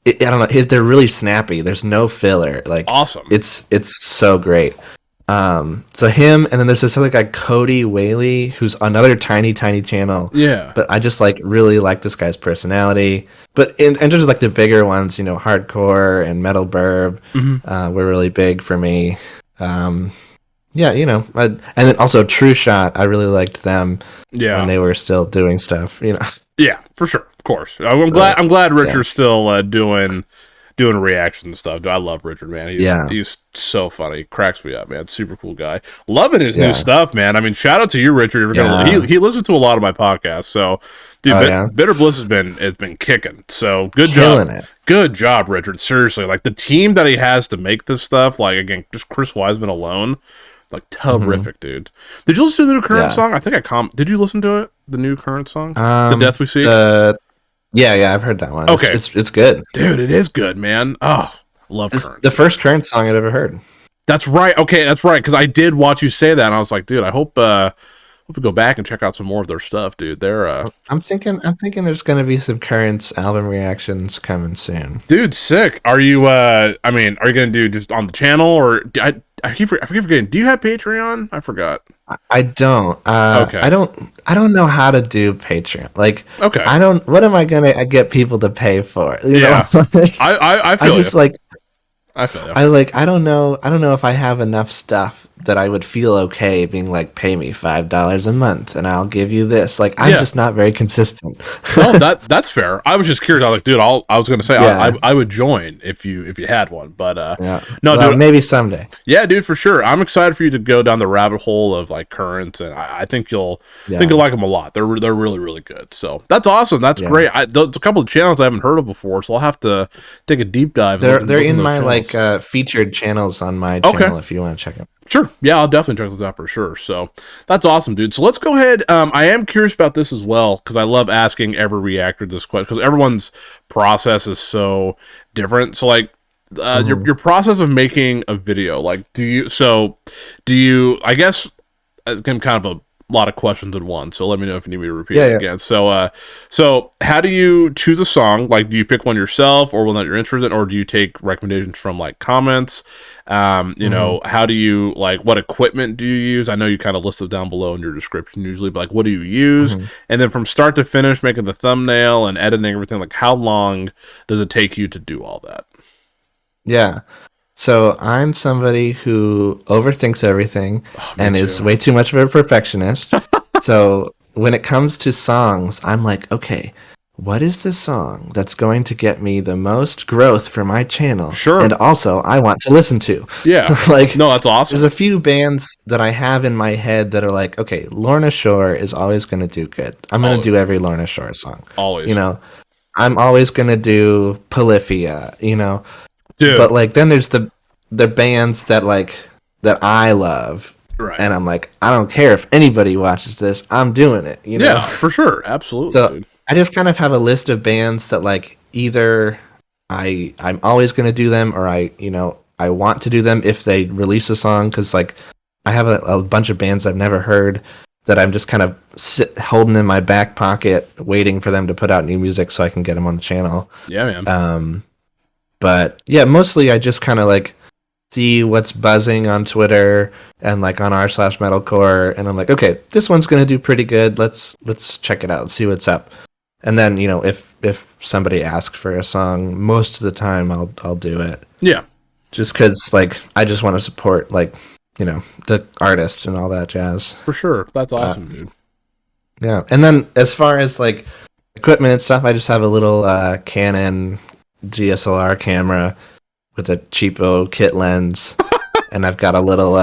I don't know. They're really snappy. There's no filler. Like awesome. It's so great. So him, and then there's this other guy, Cody Whaley, who's another tiny channel. Yeah. But I just like really like this guy's personality. But in terms of like the bigger ones, Hardcore and Metal Burb were really big for me. And then also True Shot, I really liked them when they were still doing stuff. Yeah, for sure, of course. I'm glad Richard's still doing reactions and stuff. I love Richard, man. He's so funny. Cracks me up, man. Super cool guy. Loving his new stuff, man. I mean, shout out to you, Richard. He listens to a lot of my podcasts. So, dude, Bitter Bliss has been kicking. So good job. Good job, Richard. Seriously, like the team that he has to make this stuff. Like again, just Chris Wieseman alone. Like terrific, dude. Did you listen to the new Current song? I think did you listen to it? The new Current song? The Death We Seek? Yeah, I've heard that one. Okay. It's good. Dude, it is good, man. Oh, love Current. The first Current song I've ever heard. That's right. Okay, that's right. Because I did watch you say that, and I was like, dude, I hope we go back and check out some more of their stuff, dude. They're I'm thinking there's gonna be some Current's album reactions coming soon. Dude, sick. Are you are you gonna do just on the channel, or I keep forgetting. Do you have Patreon? I forgot. I don't. Okay. I don't know how to do Patreon. Like, okay. What am I gonna get people to pay for? You know? I feel I just you. like. I feel you. I don't know if I have enough stuff that I would feel okay being like, pay me $5 a month and I'll give you this. Like, I'm just not very consistent. No, that's fair. I was just curious. I was like, dude, I was gonna say I would join if you dude, maybe someday. Yeah, dude, for sure. I'm excited for you to go down the rabbit hole of like Currents, and I think you'll like them a lot. They're really, really good. So that's awesome. That's great. There's a couple of channels I haven't heard of before, so I'll have to take a deep dive. They're in my channels. Featured channels on my channel if you want to check them. Sure. Yeah, I'll definitely check those out for sure. So that's awesome, dude. So let's go ahead. I am curious about this as well, because I love asking every reactor this question, because everyone's process is so different. So like your process of making a video, like do you I guess I'm kind of a lot of questions in one, so let me know if you need me to repeat it again. So how do you choose a song? Like, do you pick one yourself or one that you're interested in, or do you take recommendations from like comments? How do you, like, what equipment do you use? I know you kind of listed down below in your description usually, but like, what do you use? And then from start to finish, making the thumbnail and editing everything, like how long does it take you to do all that? Yeah. So I'm somebody who overthinks everything and is way too much of a perfectionist. So when it comes to songs, I'm like, okay, what is the song that's going to get me the most growth for my channel? Sure. And also I want to listen to. Yeah. Like, no, that's awesome. There's a few bands that I have in my head that are like, okay, Lorna Shore is always going to do good. I'm going to do every Lorna Shore song. Always. I'm always going to do Polyphia, Dude. But like then there's the bands that I love, right? And I'm like, I don't care if anybody watches this, I'm doing it. Yeah, for sure, absolutely. So dude. I just kind of have a list of bands that like either I'm always going to do them, or I want to do them if they release a song, because like I have a bunch of bands I've never heard that I'm just kind of holding in my back pocket, waiting for them to put out new music so I can get them on the channel. Yeah, man. But yeah, mostly I just kind of like see what's buzzing on Twitter and like on r/metalcore, and I'm like, okay, this one's gonna do pretty good. Let's check it out and see what's up. And then, you know, if somebody asks for a song, most of the time I'll do it. Yeah. Just because, like, I just want to support, like, you know, the artist and all that jazz. For sure. That's awesome, dude. Yeah. And then as far as, like, equipment and stuff, I just have a little Canon DSLR camera with a cheapo kit lens. And I've got a little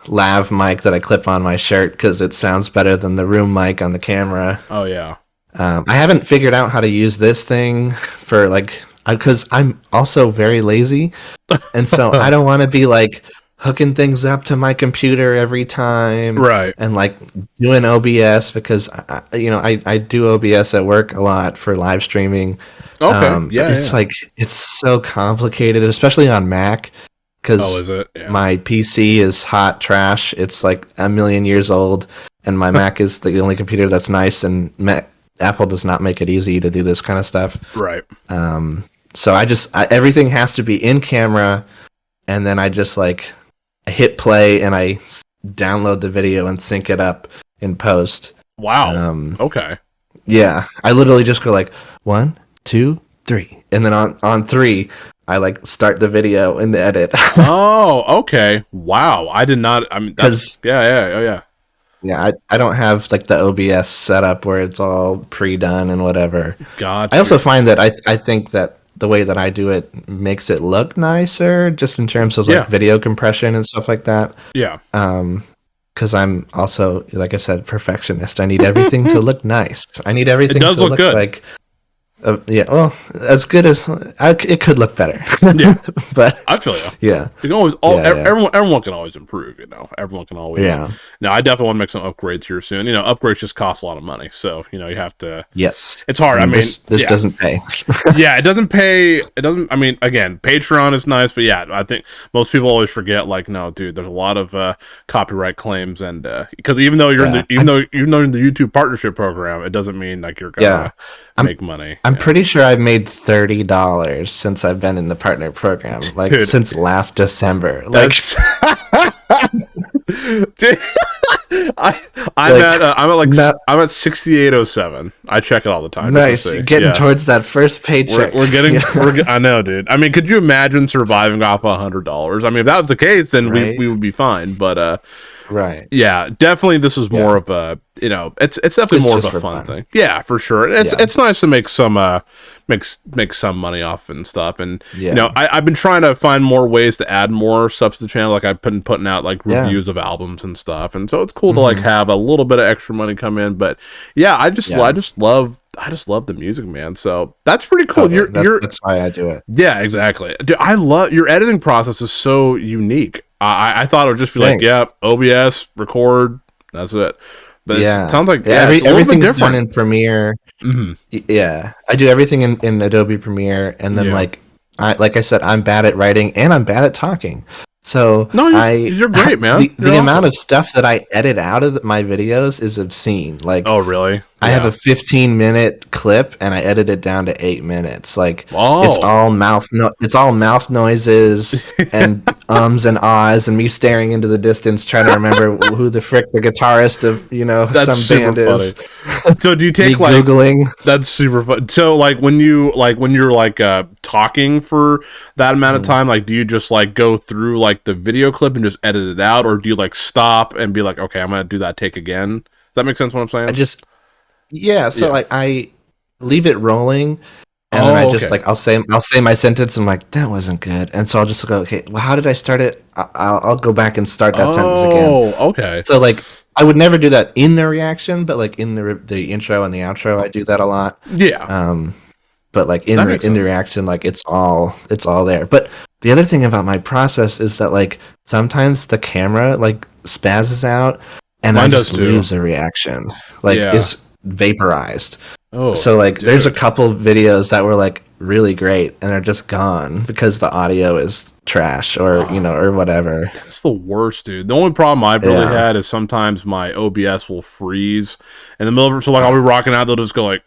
lav mic that I clip on my shirt because it sounds better than the room mic on the camera. Oh, yeah. I haven't figured out how to use this thing for, like, because I'm also very lazy. And so I don't want to be, like, hooking things up to my computer every time. Right. And, like, doing OBS because, I do OBS at work a lot for live streaming. Okay. It's like, it's so complicated, especially on Mac. Because my PC is hot trash. It's like a million years old. And my Mac is the only computer that's nice. And Apple does not make it easy to do this kind of stuff. Right. So everything has to be in camera, and then I just like I hit play and I download the video and sync it up in post. Wow. Okay. Yeah, I literally just go like 1, 2, 3, and then on 3, I like start the video and the edit. Oh, okay. Wow. I did not. I mean, that's yeah. Yeah, I don't have like the OBS setup where it's all pre-done and whatever. Gotcha. I also find that I think that the way that I do it makes it look nicer, just in terms of like video compression and stuff like that. Yeah. Because I'm also, like I said, perfectionist. I need everything to look nice. I need everything to look good. Like. Well, as good as it could look better. Yeah, but I feel you. Yeah, you can always. Everyone can always improve. You know, everyone can always. Yeah. Now, I definitely want to make some upgrades here soon. You know, upgrades just cost a lot of money, so you know you have to. Yes, it's hard. And this doesn't pay. Yeah, it doesn't pay. It doesn't. I mean, again, Patreon is nice, but yeah, I think most people always forget. Like, no, dude, there's a lot of copyright claims, and because even though you're in the even though in the YouTube partnership program, it doesn't mean like you're gonna make money. I'm pretty sure I've made $30 since I've been in the partner program, like since last December. Like, dude, I'm at 6807. I check it all the time. Nice, you're getting towards that first paycheck. We're getting. I know, dude. I mean, could you imagine surviving off $100? I mean, if that was the case, then we would be fine. But right, yeah, definitely. This is more of a. You know, it's definitely more of a fun thing. Yeah, for sure. It's nice to make some make some money off and stuff. And you know, I've been trying to find more ways to add more stuff to the channel. Like I've been putting out like reviews of albums and stuff. And so it's cool to like have a little bit of extra money come in. But yeah, I just love the music, man. So that's pretty cool. That's why I do it. Yeah, exactly. Dude, I love your editing process is so unique. I thought it would just be like, OBS, record, that's it. But it sounds like everything's done in Premiere. Mm-hmm. Yeah, I do everything in Adobe Premiere, and then like I said, I'm bad at writing and I'm bad at talking. So you're great, man. The amount of stuff that I edit out of my videos is obscene. Like, oh really? I have a 15-minute clip and I edit it down to 8 minutes. Like, it's all mouth noises and ums and ahs and me staring into the distance trying to remember who the frick the guitarist of that's some band is. So do you take like Googling? That's super fun. So like when you're talking for that amount of time, like do you just like go through like the video clip and just edit it out, or do you like stop and be like, okay, I'm gonna do that take again? Does that make sense what I'm saying? Like I leave it rolling, and then I just like I'll say my sentence and I'm like, that wasn't good, and so I'll just go, okay, well, how did I start it? I'll go back and start that sentence again. Oh, okay. So like I would never do that in the reaction, but like in the intro and the outro, I do that a lot. Yeah. But like in the reaction, like it's all there. But the other thing about my process is that like sometimes the camera like spazzes out, and I just lose a reaction. Like it's vaporized. Oh, so like there's a couple videos that were like really great and they're just gone because the audio is trash or or whatever. That's the worst, dude. The only problem I've really had is sometimes my OBS will freeze in the middle of it. So like I'll be rocking out, they'll just go like,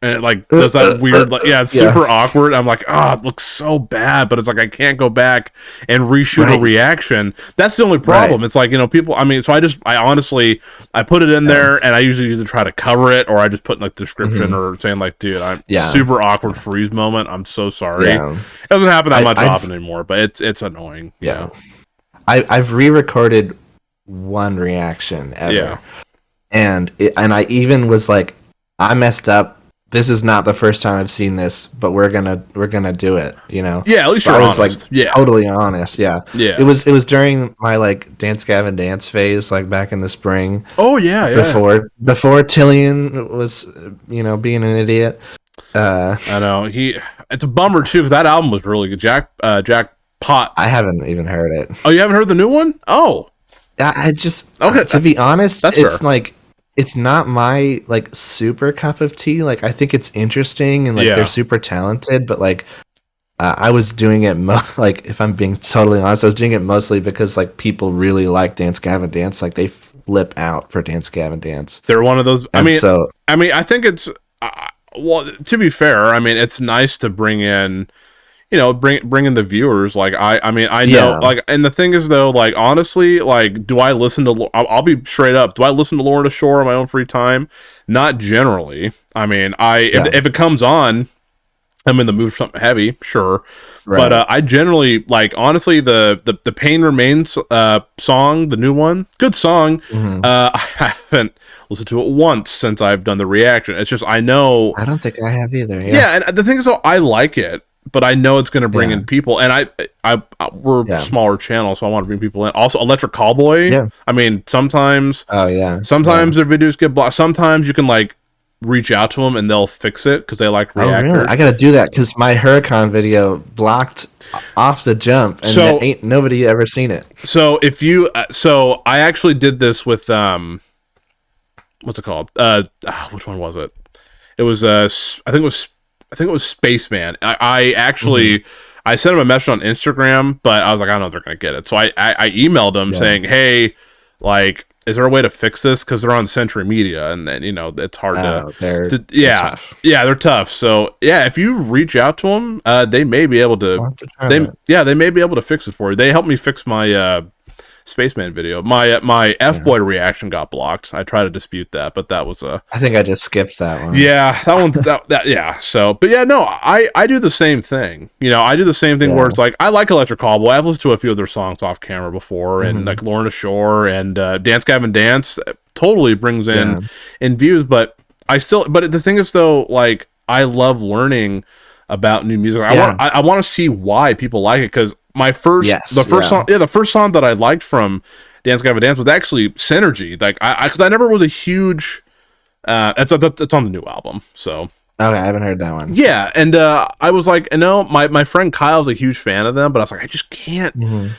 and it like does that weird, like, it's super awkward. I'm like, it looks so bad, but it's like I can't go back and reshoot a reaction. That's the only problem. It's like, people. I mean, so I honestly put it in there, and I usually either try to cover it or I just put in like the description or saying like, dude, I'm super awkward freeze moment. I'm so sorry. Yeah. It doesn't happen that much often anymore, but it's annoying. Yeah, I've re-recorded one reaction ever, and I even was like, I messed up. This is not the first time I've seen this, but we're gonna do it, Yeah, at least you're honest. I was like, totally honest. Yeah. It was during my like Dance Gavin Dance phase, like back in the spring. Oh yeah. Before Tillian was, being an idiot. I know it's a bummer too because that album was really good. Jackpot. I haven't even heard it. Oh, you haven't heard the new one? Oh, I just to be honest, it's fair. Like. It's not my like super cup of tea. Like I think it's interesting and like they're super talented, but like I was doing it like if I'm being totally honest, I was doing it mostly because like people really like Dance Gavin Dance. Like they flip out for Dance Gavin Dance. They're one of those. I think it's well. To be fair, I mean it's nice to bring in. Bring in the viewers. Like I know. Like, and the thing is though, like honestly, like, do I listen to? I'll be straight up. Do I listen to Leuan Owen on my own free time? Not generally. I mean, if it comes on, I'm in the mood for something heavy, sure. Right. But I generally like honestly the Pain Remains song, the new one, good song. I haven't listened to it once since I've done the reaction. It's just I know. I don't think I have either. Yeah, and the thing is though, I like it. But I know it's going to bring in people, and we're a smaller channel, so I want to bring people in. Also, Electric Callboy. Yeah. I mean, sometimes. Oh yeah. Sometimes their videos get blocked. Sometimes you can like reach out to them and they'll fix it because they like reactors. Really? I got to do that because my Huracan video blocked off the jump, and ain't nobody ever seen it. So if you, I actually did this with what's it called? Which one was it? It was I think it was Spaceman. I actually I sent him a message on Instagram, but I was like, I don't know if they're gonna get it. So I emailed them saying, hey, like, is there a way to fix this? Because they're on Century Media, and then it's hard they're tough. They're tough. So if you reach out to them, they may be able to. They may be able to fix it for you. They helped me fix my Spaceman video. My F-Boy reaction got blocked. I tried to dispute that, but that was I think I just skipped that one. Yeah, that one. So, but I do the same thing. I do the same thing where it's like I like Electric Callboy. I've listened to a few of their songs off camera before, and like Leuan Owen and Dance Gavin Dance totally brings in views. But the thing is though, like I love learning about new music. I want to see why people like it because. The first song that I liked from Dance Gavin Dance was actually Synergy. Like because I never was a huge. It's on the new album, so. Okay, I haven't heard that one. Yeah, and I was like, my friend Kyle's a huge fan of them, but I was like, I just can't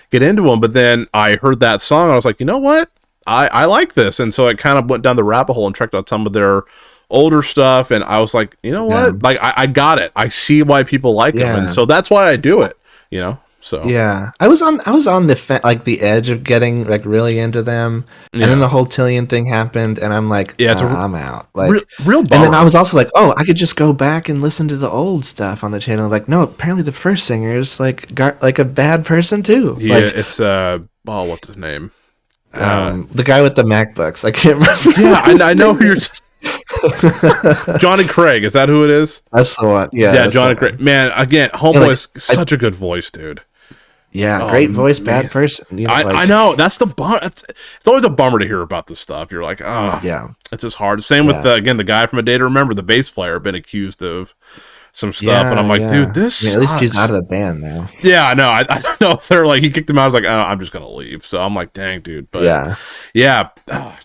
get into them. But then I heard that song, and I was like, you know what? I like this, and so I kind of went down the rabbit hole and checked out some of their older stuff, and I was like, you know what? Like I got it. I see why people like them, and so that's why I do it. So I was on the edge of getting like really into them, and then the whole Tillian thing happened, and I'm like, I'm out. Like real bummer. And then I was also like, I could just go back and listen to the old stuff on the channel. Like, no, apparently the first singer is like a bad person too. Yeah, like, it's what's his name? The guy with the MacBooks. I can't remember. Yeah, I know who you're. Johnny Craig, is that who it is? That's the one. Yeah, Johnny Craig. Man, again, Homeboy's such a good voice, dude. Yeah, great voice, bad person. I know. That's the bummer. It's always a bummer to hear about this stuff. You're like, it's just hard. Same with again the guy from A Day to Remember, the bass player, been accused of some stuff, and I'm like, dude, this. At least he's out of the band now. Yeah, I know. I don't know if they're like he kicked him out. I was like, I'm just gonna leave. So I'm like, dang, dude. But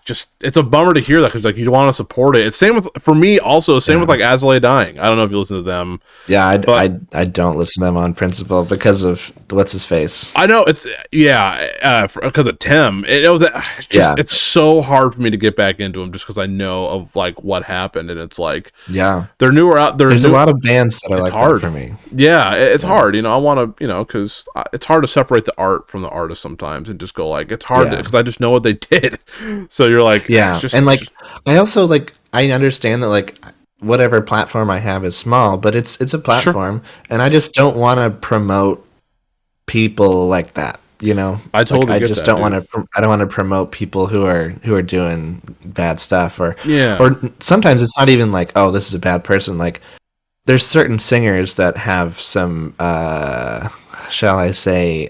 just it's a bummer to hear that because like you want to support it. It's same with for me also. Same with like As I Lay Dying. I don't know if you listen to them. Yeah, I don't listen to them on principle because of what's his face. I know it's because of Tim. It's so hard for me to get back into them just because I know of like what happened, and it's like they're newer out. There's a lot of bands bands that are like hard that for me. Yeah, it's hard. I want to, because it's hard to separate the art from the artist sometimes and just go like, it's hard because I just know what they did. So you're like, I also like, I understand that like whatever platform I have is small, but it's a platform, and I just don't want to promote people like that. I totally I get just that, don't want to. I don't want to promote people who are doing bad stuff, or sometimes it's not even like, oh, this is a bad person. Like, there's certain singers that have some, shall I say,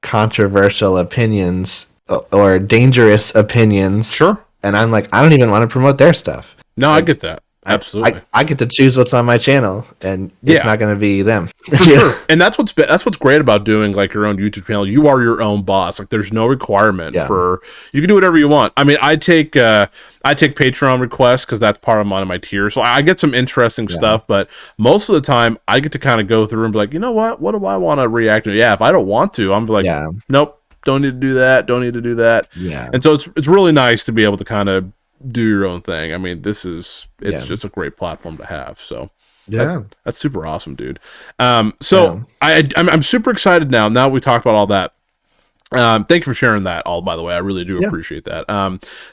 controversial opinions or dangerous opinions. Sure. And I'm like, I don't even want to promote their stuff. No, like, I get that. Absolutely. I get to choose what's on my channel, and it's not going to be them. For sure. And that's what's great about doing like your own YouTube channel. You are your own boss. Like, there's no requirement for, you can do whatever you want. I mean, I take Patreon requests because that's part of my tier. So I get some interesting stuff, but most of the time I get to kind of go through and be like, you know what do I want to react to? Yeah, if I don't want to, I'm like, nope, don't need to do that. Don't need to do that. Yeah. And so it's really nice to be able to kind of do your own thing. I mean, it's just a great platform to have. So that's super awesome, dude. I'm super excited now we talked about all that. Thank you for sharing that all, by the way. I really do appreciate that.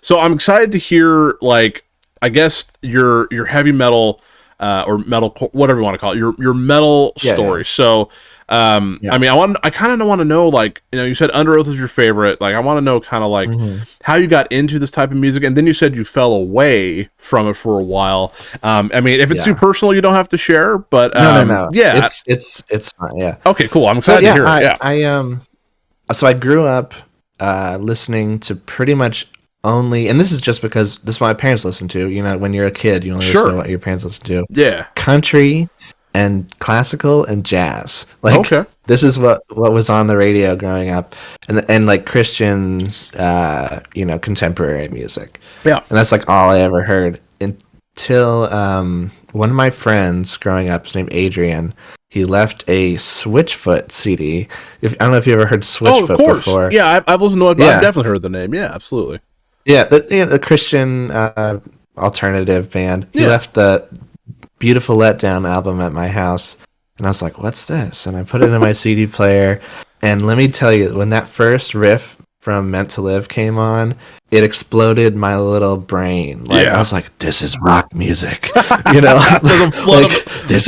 So I'm excited to hear, like, I guess your heavy metal or metal, whatever you want to call it, your metal story. So I mean, I kind of want to know, like, you said Under Oath is your favorite. Like, I want to know kind of like how you got into this type of music, and then you said you fell away from it for a while. I mean, if it's too personal, you don't have to share. But no. Yeah, it's fine. Yeah. Okay, cool. I'm excited to hear it. So I grew up listening to pretty much only, and this is just because this is what my parents listen to. When you're a kid, you only listen to what your parents listen to. Yeah. Country and classical and jazz. Like, this is what was on the radio growing up, and like Christian, contemporary music. Yeah, and that's like all I ever heard until one of my friends growing up, his name Adrian. He left a Switchfoot CD. I don't know if you ever heard Switchfoot before. Yeah, I've listened to it. I've definitely heard the name. Yeah, absolutely. Yeah, the Christian alternative band. He left the Beautiful Letdown album at my house, and I was like, what's this? And I put it in my CD player, and let me tell you, when that first riff from Meant to Live came on, it exploded my little brain. Like, I was like, this is rock music. This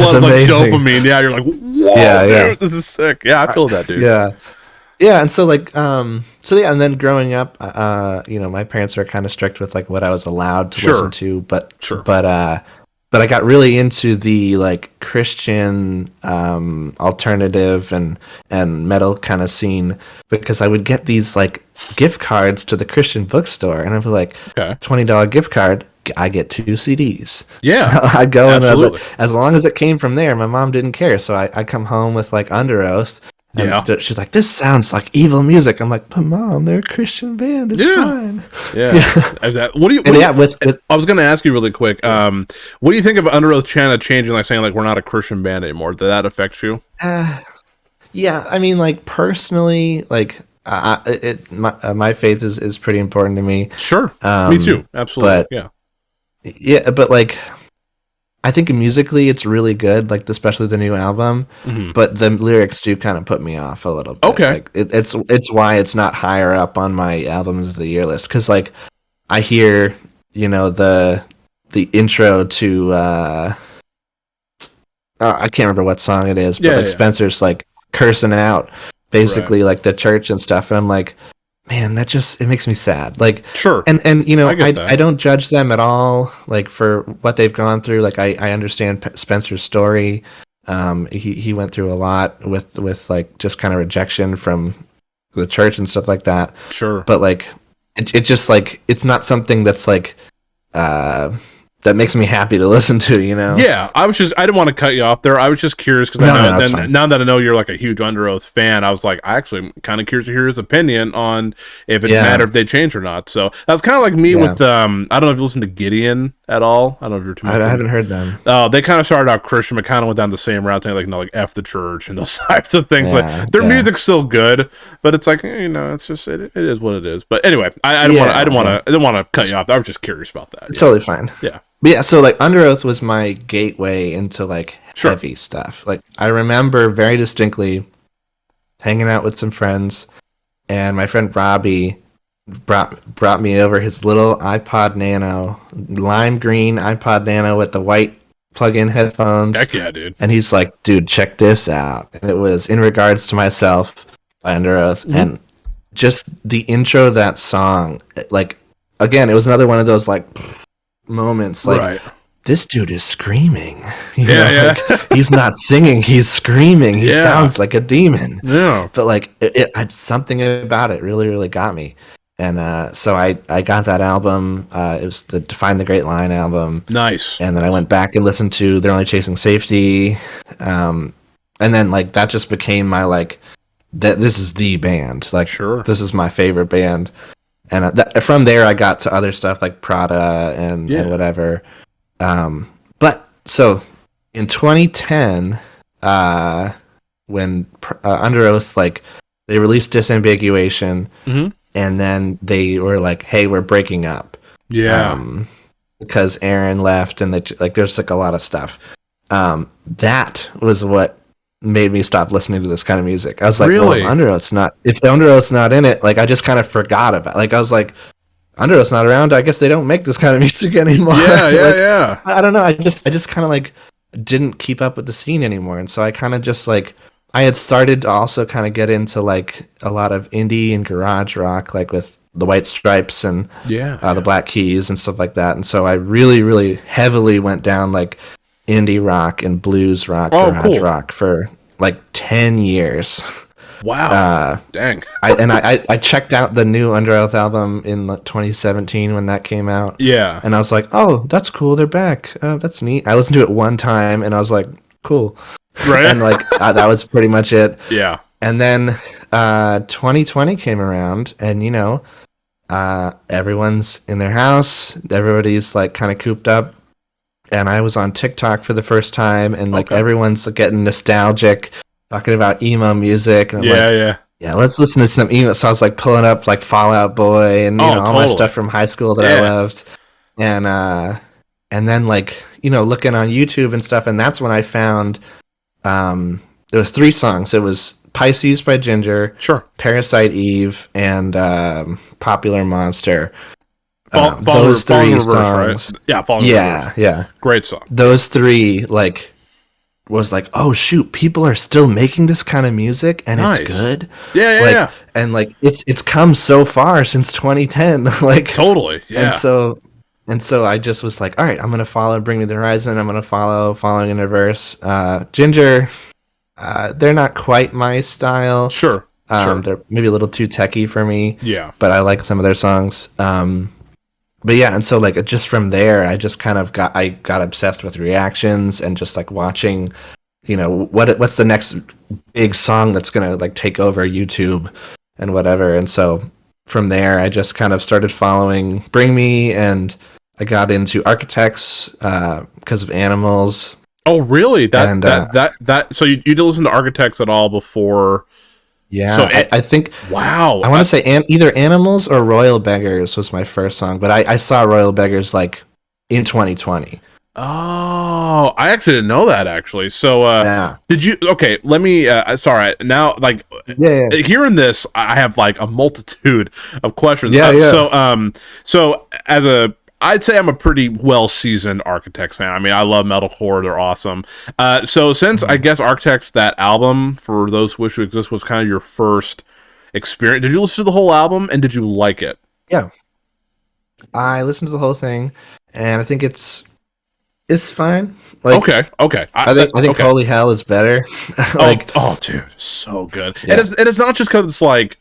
is amazing. Like dopamine. Yeah, you're like, whoa, dude, this is sick. Yeah, I feel that, dude. Yeah, and so like, and then growing up, my parents were kind of strict with like what I was allowed to listen to, but I got really into the like Christian alternative and metal kind of scene because I would get these like gift cards to the Christian bookstore, and I'd be like, $20 gift card, I get 2 CDs. Yeah, so I'd go and as long as it came from there, my mom didn't care. So I come home with like Under Oath. And she's like, this sounds like evil music. I'm like, but Mom, they're a Christian band. It's fine. I was going to ask you really quick. What do you think of Under Oath changing, like saying like we're not a Christian band anymore? Did that affect you? Yeah, I mean, like personally, like my faith is pretty important to me. Sure, me too. Absolutely. But like, I think musically it's really good, like especially the new album. But the lyrics do kind of put me off a little bit. Okay, like, it's why it's not higher up on my albums of the year list, because like I hear the intro to I can't remember what song it is, but Spencer's like cursing out basically like the church and stuff, and I'm like, man, it makes me sad. Like, sure. And I don't judge them at all, like, for what they've gone through. Like, I understand Spencer's story. He went through a lot with like just kind of rejection from the church and stuff like that. Sure. But like, it just like, it's not something that's like, that makes me happy to listen to, Yeah, I didn't want to cut you off there. I was just curious because now that I know you're like a huge Under Oath fan, I was like, I actually am kind of curious to hear his opinion on if it mattered if they changed or not. So that's kind of like me with I don't know if you listen to Gideon at all. I don't know if you're too much. I haven't heard them. They kind of started out Christian, but kind of went down the same route, saying like F the church and those types of things. Like their music's still good, but it's like it's just it is what it is. But anyway, I didn't want to cut you off. I was just curious about that. It's totally fine. Yeah. But yeah, so like Under Oath was my gateway into like heavy stuff. Like I remember very distinctly hanging out with some friends, and my friend Robbie brought me over his little iPod Nano, lime green iPod Nano with the white plug-in headphones. Heck yeah, dude. And he's like, dude, check this out. And it was In Regards to Myself by Under Oath. Mm-hmm. And just the intro of that song, like, again, it was another one of those like moments, like, this dude is screaming. He's not singing, he's screaming. He sounds like a demon. Yeah. But like, something about it really, really got me. And so I got that album. It was the Define the Great Line album. Nice. And then I went back and listened to They're Only Chasing Safety. And then like that just became my like, this is the band. Like, this is my favorite band. And from there I got to other stuff like Prada and whatever. But so in 2010, when Under Oath, like they released Disambiguation. Mm-hmm. And then they were like, "Hey, we're breaking up." Yeah. Because Aaron left, and there's like a lot of stuff. That was what made me stop listening to this kind of music. I was like, really? Well, Under Oath's not. If Under Oath's not in it, like I just kind of forgot about. Like I was like, Under Oath's not around. I guess they don't make this kind of music anymore. Yeah, yeah. I don't know. I just kind of like didn't keep up with the scene anymore, and so I kind of just like. I had started to also kind of get into like a lot of indie and garage rock, like with the White Stripes and the Black Keys and stuff like that. And so I really, really heavily went down like indie rock and blues rock, garage rock for like 10 years. Wow. Dang. I checked out the new Under Oath album in 2017 when that came out. Yeah. And I was like, oh, that's cool. They're back. Oh, that's neat. I listened to it one time and I was like, cool. Right. And like that was pretty much it. Yeah. And then 2020 came around, and everyone's in their house, everybody's like kind of cooped up, and I was on TikTok for the first time, and like everyone's getting nostalgic, talking about emo music, and I'm yeah, let's listen to some emo. So I was like pulling up like Fall Out Boy and all my stuff from high school that I loved, and then like looking on YouTube and stuff, and that's when I found. There was 3 songs. It was Pisces by Ginger, Parasite Eve, and Popular Monster. Those 3 songs. Right? Yeah, Falling Reverse. Yeah. Great song. Those 3 was like, oh shoot, people are still making this kind of music and it's good. Yeah. And like it's come so far since 2010. Like totally. Yeah. And so I just was like, all right, I'm going to follow Bring Me the Horizon. I'm going to follow Following in Reverse. Ginger, they're not quite my style. Sure. They're maybe a little too techie for me. Yeah. But I like some of their songs. But yeah, and so like just from there, I just kind of got obsessed with reactions and just like watching, what's the next big song that's going to like take over YouTube and whatever. And so from there, I just kind of started following Bring Me, and I got into Architects because of Animals. Oh, really? So you didn't listen to Architects at all before? Yeah, so I think. Wow. I want to say either Animals or Royal Beggars was my first song, but I saw Royal Beggars like in 2020. Oh, I actually didn't know that actually. So, did you? Okay, let me. Sorry. Now, like, hearing this, I have like a multitude of questions. So I'd say I'm a pretty well-seasoned Architects fan. I mean, I love metalcore; they're awesome. So since I guess Architects, that album for those who wish to exist was kind of your first experience. Did you listen to the whole album and did you like it? Yeah, I listened to the whole thing, and I think it's fine. Like, okay. I think Holy Hell is better. Dude, so good. Yeah. And it's not just because it's like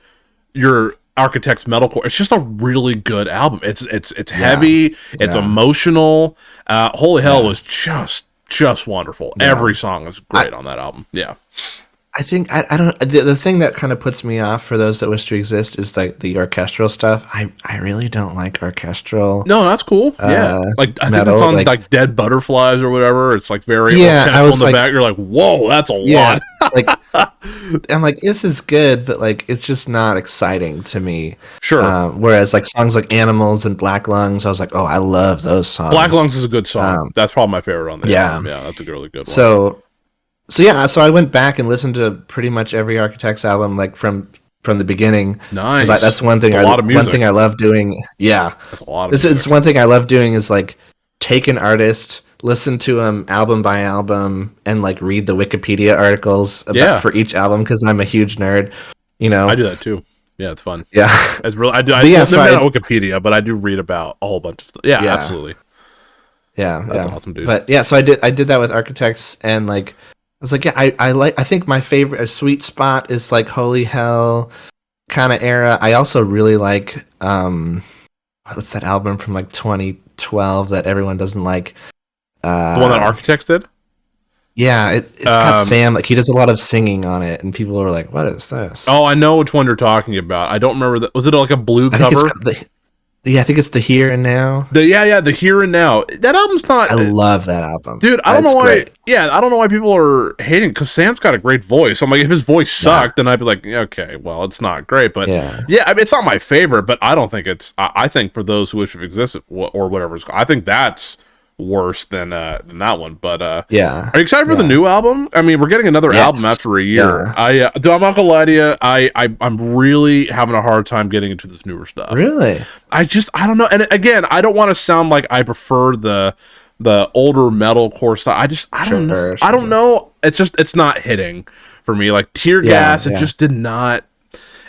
your Architects metalcore. It's just a really good album. It's heavy. It's emotional. Holy Hell was just wonderful. Yeah. Every song is great on that album. Yeah. I think I don't. The thing that kind of puts me off for those that wish to exist is like the orchestral stuff. I really don't like orchestral. No, that's cool. Yeah, like I think it's on like Dead Butterflies or whatever. It's like very I was on the back. You're like, whoa, that's a lot. Like I'm like, this is good, but like it's just not exciting to me. Sure. Whereas like songs like Animals and Black Lungs, I was like, oh, I love those songs. Black Lungs is a good song. That's probably my favorite on the album. Yeah, that's a really good one. So I went back and listened to pretty much every Architects album, like from the beginning. Nice. That's one thing. One thing I love doing. Yeah, that's a lot of music. It's one thing I love doing is like take an artist, listen to them album by album, and like read the Wikipedia articles for each album because I'm a huge nerd. You know, I do that too. Yeah, it's fun. Yeah, it's really. I do. I'm not on Wikipedia, but I do read about a whole bunch of stuff. Yeah. Absolutely. Yeah, that's awesome, dude. But yeah, so I did that with Architects, and like I was like, yeah, I think my favorite sweet spot is like Holy Hell kind of era. I also really like what's that album from like 2012 that everyone doesn't like? The one that Architects did? Yeah, it's got Sam. Like he does a lot of singing on it, and people were like, "What is this?" Oh, I know which one you're talking about. I don't remember that. Was it like a blue cover? I think it's the Here and Now. The Here and Now. That album's not. I love that album, dude. I don't know why. Great. Yeah, I don't know why people are hating because Sam's got a great voice. I'm like, if his voice sucked, then I'd be like, okay, well, it's not great, but I mean, it's not my favorite. But I don't think it's. I think for those who wish to exist or whatever it's called, I think that's worse than that one. But are you excited for the new album? I mean, we're getting another album after a year. I'm not gonna lie to you. I'm really having a hard time getting into this newer stuff. Really? I don't know. And again, I don't want to sound like I prefer the older metalcore stuff. I don't know. I don't know. It's not hitting for me. Like Tear Gas, it just did not.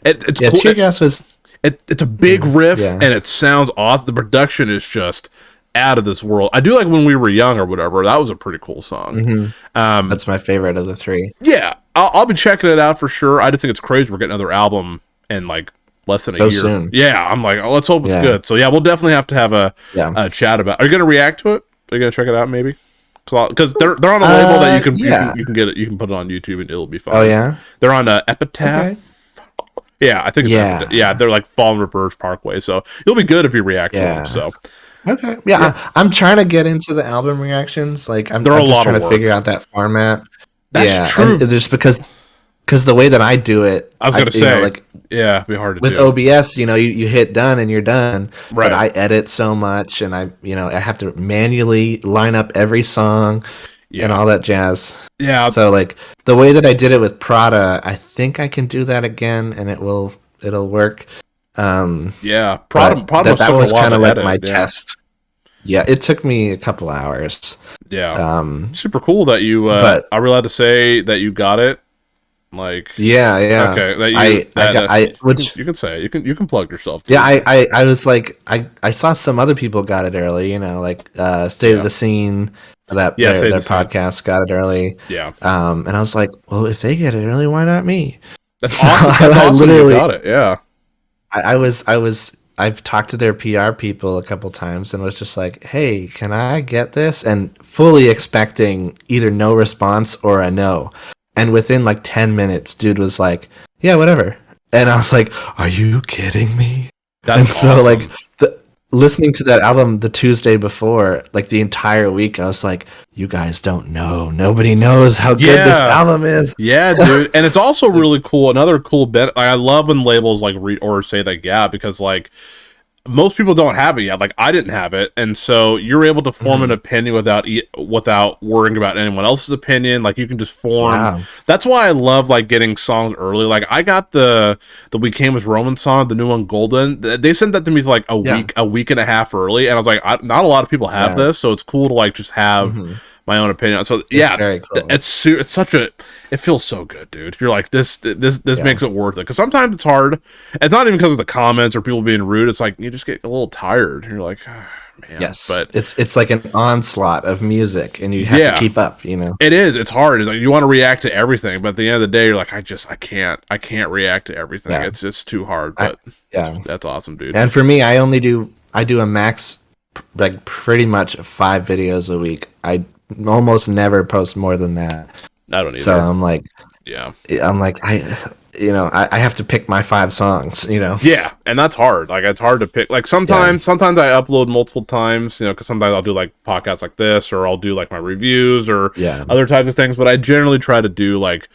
It's cool. Tear Gas was. It's a big riff and it sounds awesome. The production is just out of this world. I do like When We Were Young or whatever. That was a pretty cool song. Mm-hmm. That's my favorite of the three. Yeah, I'll be checking it out for sure. I just think it's crazy we're getting another album in like less than a year. Soon. Yeah, I'm like, let's hope it's good. So yeah, we'll definitely have to have a chat about. Are you gonna react to it? Are you gonna check it out maybe? Because they're on a label that you can get it. You can put it on YouTube and it'll be fine. Oh yeah, they're on Epitaph. Okay. Yeah, I think it's they're like Fallen Reverse Parkway. So it'll be good if you react to them. So. Okay. Yeah, I'm trying to get into the album reactions. Like I'm just trying to figure out that format. That's true. And just because the way that I do it, I was gonna say, it'd be hard to do. With OBS, you hit done and you're done. Right. But I edit so much, and I have to manually line up every song and all that jazz. Yeah. So like the way that I did it with Prada, I think I can do that again, and it'll work. Prada that was kind of like my test. Yeah, it took me a couple hours. Yeah, super cool that you. Are we allowed to say that you got it? Like, yeah. Okay, which you can say you can plug yourself. Yeah, I was like, I saw some other people got it early. Like State of the Scene. Their podcast got it early. Yeah. And I was like, well, if they get it early, why not me? That's awesome. That's awesome. You got it. Yeah. I've talked to their PR people a couple times and was just like, hey, can I get this? And fully expecting either no response or a no. And within like 10 minutes, dude was like, yeah, whatever. And I was like, are you kidding me? That's awesome. So like listening to that album the Tuesday before, like the entire week, I was like, you guys don't know. Nobody knows how good this album is. Yeah, dude. And it's also really cool. Another cool bit. I love when labels like read or say like, because like most people don't have it yet. Like I didn't have it. And so you're able to form an opinion without worrying about anyone else's opinion. Like you can just form. Wow. That's why I love like getting songs early. Like I got the We Came As Roman song, the new one, Golden. They sent that to me for like a week and a half early. And I was like, not a lot of people have this. So it's cool to like just have my own opinion. So very cool. It's such a. It feels so good, dude. You're like this makes it worth it. Because sometimes it's hard. It's not even because of the comments or people being rude. It's like you just get a little tired. And you're like, oh, man. Yes, but it's like an onslaught of music, and you have to keep up. It is. It's hard. It's like you want to react to everything, but at the end of the day, you're like, I can't react to everything. Yeah. It's just too hard. But that's awesome, dude. And for me, I do a max, like pretty much 5 videos a week. I almost never post more than that. I don't either. So I'm like, Yeah. I'm like, I have to pick my 5 songs, Yeah, and that's hard. Like, it's hard to pick. Like, sometimes I upload multiple times, because sometimes I'll do, like, podcasts like this, or I'll do, like, my reviews, or other types of things, but I generally try to do, like,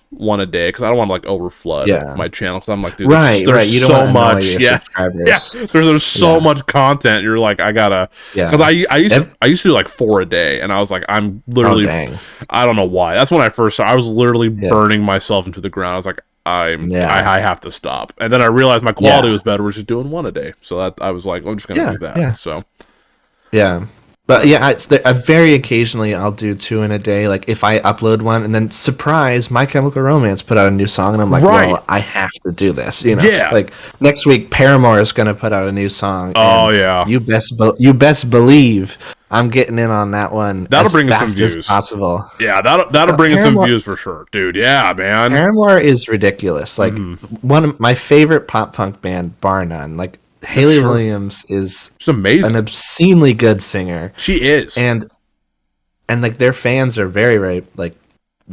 one a day, because I don't want to, like, overflood my channel, because I'm like, dude, there's you don't so much. There's so much content. You're like, I gotta, because I used to do like 4 a day, and I was like, I'm literally, I don't know why. That's when I first started. I was literally burning myself into the ground. I was like, I have to stop. And then I realized my quality was better, was just doing 1 a day. So that I was like, I'm just gonna do that. So but I very occasionally I'll do 2 in a day. Like, if I upload one, and then surprise, My Chemical Romance put out a new song, and I'm like, well, I have to do this. Like, next week Paramore is gonna put out a new song. You best believe I'm getting in on that one. That'll bring in some views as possible. Yeah, that'll bring in some views for sure, dude. Yeah, man. Paramore is ridiculous. Like, one of my favorite pop punk band, bar none. Like, Hayley Williams is she's amazing, an obscenely good singer. She is, and like, their fans are very, very, like,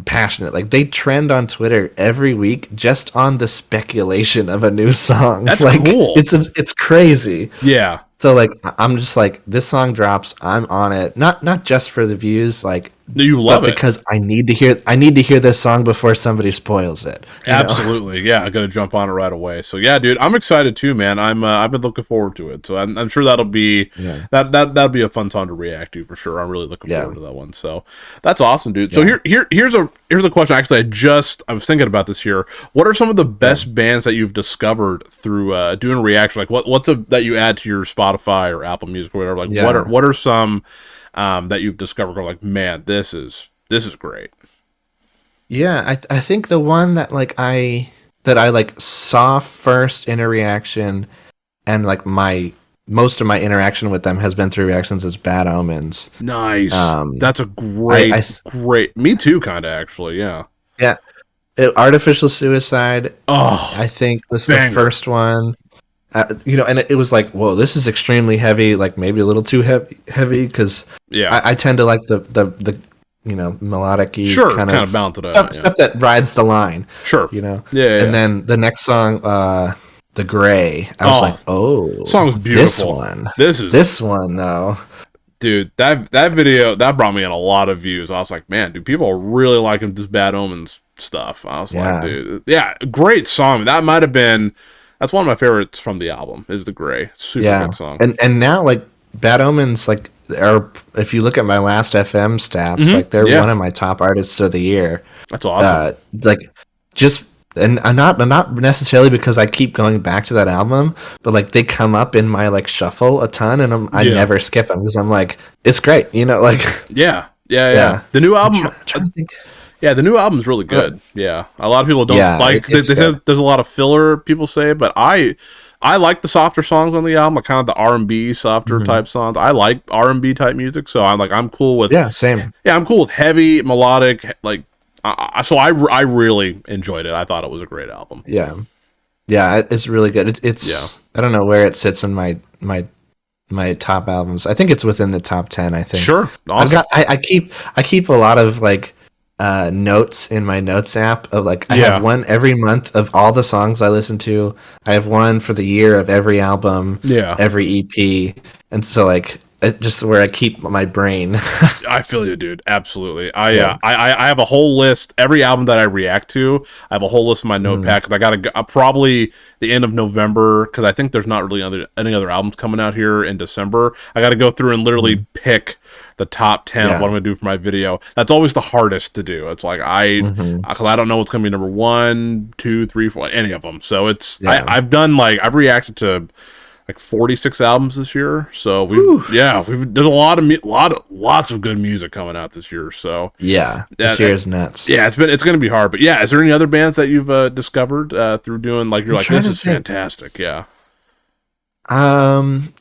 passionate. Like, they trend on Twitter every week just on the speculation of a new song. That's like, cool. It's crazy. Yeah. So, like, I'm just like, this song drops, I'm on it. Not just for the views, like, you love it because I need to hear this song before somebody spoils it. Absolutely, yeah. I gotta jump on it right away. So yeah, dude, I'm excited too, man. I've been looking forward to it. So I'm sure that'll be that'll be a fun song to react to for sure. I'm really looking forward to that one. So that's awesome, dude. So here's a question. Actually, I was thinking about this here. What are some of the best bands that you've discovered through doing a reaction? Like, what's that you add to your Spotify or Apple Music or whatever? Like, what are some that you've discovered, like, man, this is great? Yeah, I think the one that I saw first in a reaction, and like most of my interaction with them has been through reactions, is Bad Omens. Nice. That's a great. Me too, kind of, actually. Yeah. Yeah. Artificial Suicide. I think was the first one. And it was like, whoa, this is extremely heavy, like maybe a little too heavy, because I tend to like the melodic-y kind of balance it out, stuff that rides the line. And then the next song, The Gray, I was like, oh, song's beautiful. This one though, dude, that video that brought me in a lot of views. I was like, man, dude, people are really liking this Bad Omens stuff. I was like, dude, great song. That might have been. That's one of my favorites from the album, is The Gray. Super good song. And now, like, Bad Omens, like, if you look at my Last FM stats, like, they're one of my top artists of the year. That's awesome. Not necessarily because I keep going back to that album, but like, they come up in my like shuffle a ton, and I never skip them, because I'm like, it's great, like. Yeah. The new album. The new album's really good. Yeah, a lot of people don't like. They say there's a lot of filler, people say, but I like the softer songs on the album, like kind of the R&B softer type songs. I like R&B type music, so I'm cool with same. Yeah, I'm cool with heavy melodic, like. So I really enjoyed it. I thought it was a great album. Yeah, it's really good. It's I don't know where it sits in my top albums. I think it's within the top 10. I think. Sure, awesome. I keep a lot of like notes in my notes app of like, I have one every month of all the songs I listen to. I have one for the year of every album, every EP, and so like, just where I keep my brain. I feel you, dude. Absolutely. I have a whole list. Every album that I react to, I have a whole list in my notepad, because I gotta probably the end of November, because I think there's not really any other albums coming out here in December. I gotta go through and literally pick the top 10 of what I'm gonna do for my video. That's always the hardest to do. It's like I don't know what's gonna be number 1, 2, 3, 4, any of them. So it's I've reacted to like 46 albums this year. So there's lots of good music coming out this year. So this year is nuts. Yeah, it's gonna be hard. But yeah, is there any other bands that you've discovered through doing, like, you're like, this is fantastic? Yeah. I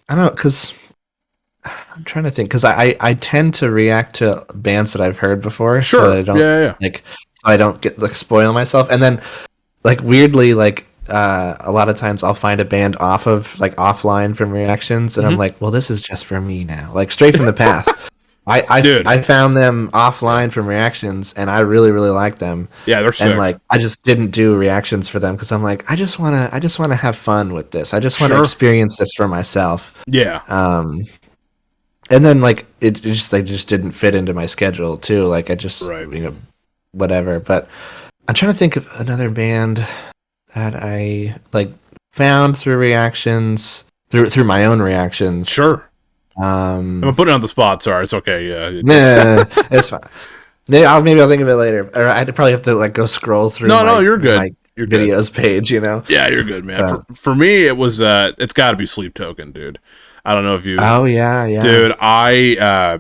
don't know, because I'm trying to think, because I tend to react to bands that I've heard before, so I don't like, so I don't get like spoil myself, and then like weirdly, like a lot of times I'll find a band offline from reactions, and I'm like, well, this is just for me now, like Straight from the Path. I found them offline from reactions, and I really really like them. Yeah, they're sick. And like I just didn't do reactions for them because I'm like I just wanna have fun with this. I just want to experience this for myself. Yeah. And then like they just didn't fit into my schedule too. Like I just whatever. But I'm trying to think of another band that I like found through reactions through my own reactions. Sure. I'm putting it on the spot. Sorry, it's okay. Yeah, nah, it's fine. Maybe I'll think of it later. Or I'd probably have to like go scroll through. No, you're good. Your videos page, you know. Yeah, you're good, man. For me, it was it's got to be Sleep Token, dude. I don't know if you. Oh yeah, dude. I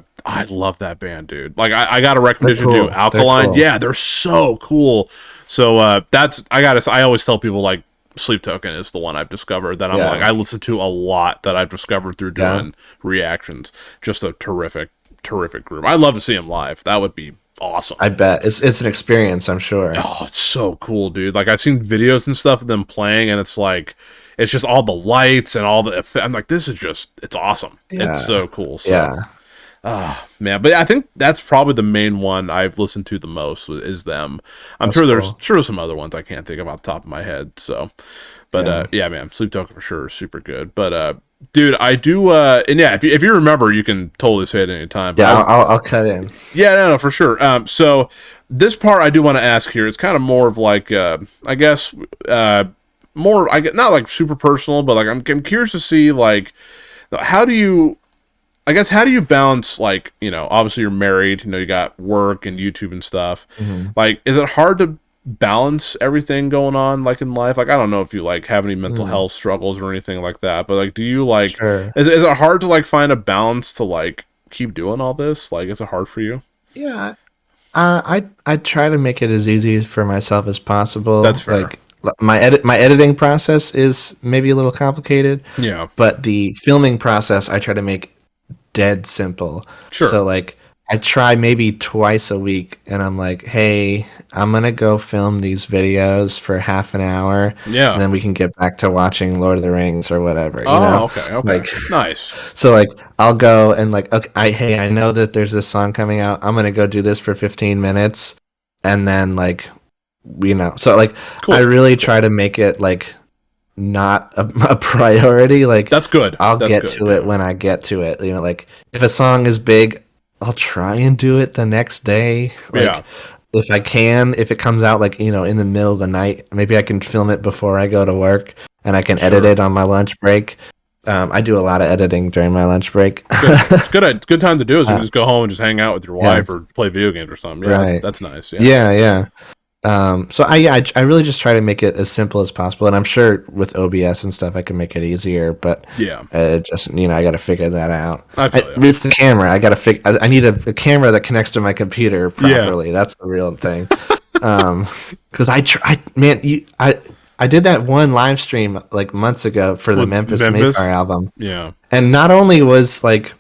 love that band, dude. Like I got a recommendation to Alkaline. Cool. Yeah, they're so cool. So that's I always tell people like Sleep Token is the one I've discovered that I listen to a lot that I've discovered through doing reactions. Just a terrific group. I'd love to see them live. That would be awesome. I bet it's an experience, I'm sure. Oh, it's so cool, dude. Like I've seen videos and stuff of them playing, and it's like it's just all the lights and all the effects. I'm like, this is just it's awesome. Yeah. It's so cool. So, man, but I think that's probably the main one I've listened to the most is them. I'm sure there's some other ones I can't think of off the top of my head. So, but yeah, man, Sleep Token for sure is super good. But dude, I do. And yeah, if you remember, you can totally say it at any time. But yeah, I'll cut in. Yeah, no, for sure. So this part I do want to ask here. It's kind of more of like, I guess, more. I get not like super personal, but like I'm curious to see like how do you balance like obviously you're married, you got work and YouTube and stuff. Mm-hmm. Like, is it hard to balance everything going on like in life? Like I don't know if you like have any mental health struggles or anything like that, but like do you like is it hard to like find a balance to like keep doing all this? Like is it hard for you? Yeah, I try to make it as easy for myself as possible. That's fair. Like my editing process is maybe a little complicated, but the filming process I try to make dead simple. Sure. So like I try maybe twice a week, and I'm like, hey, I'm gonna go film these videos for half an hour, and then we can get back to watching Lord of the Rings or whatever. Okay, like, nice. So like I'll go and like, okay, I know that there's this song coming out. I'm gonna go do this for 15 minutes, and then like, so like cool. I really try to make it like not a priority. Like that's good. I'll get to it when I get to it. Like if a song is big, I'll try and do it the next day. Like, if I can, if it comes out like, in the middle of the night, maybe I can film it before I go to work and I can edit it on my lunch break. I do a lot of editing during my lunch break. It's good time to do is you can just go home and just hang out with your wife or play video games or something. Yeah, right. That's nice. Yeah. So I really just try to make it as simple as possible, and I'm sure with OBS and stuff I can make it easier. But just I got to figure that out. It's the camera. I got to I need a camera that connects to my computer properly. That's the real thing. Because I did that one live stream like months ago for the Memphis Mayflower album. Yeah, and not only was like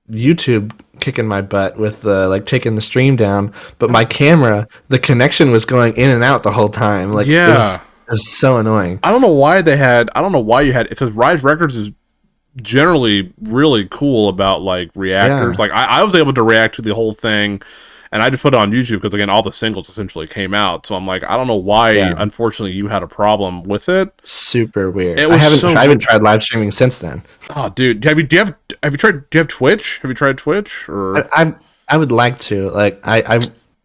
YouTube kicking my butt with the like taking the stream down, but my camera, the connection was going in and out the whole time. Like it was so annoying. I don't know why you had, because Rise Records is generally really cool about like reactors. Like I was able to react to the whole thing, and I just put it on YouTube because again all the singles essentially came out. So I'm like, I don't know why unfortunately you had a problem with it. Super weird. I haven't tried live streaming since then. Oh dude, do you have Twitch? Have you tried Twitch? Or I would like to. Like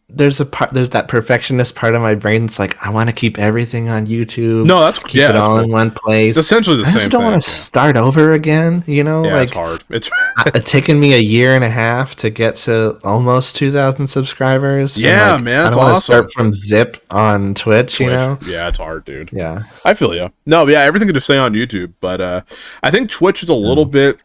there's that perfectionist part of my brain that's like, I want to keep everything on YouTube. No, that's keep it all in one place. It's essentially the same thing. I just don't want to start over again, Yeah, like, it's hard. It's taken me a year and a half to get to almost 2,000 subscribers. Yeah, and, like, man, I don't want to start from zip on Twitch, Yeah, it's hard, dude. Yeah. I feel you. No, everything can just stay on YouTube, but I think Twitch is a little bit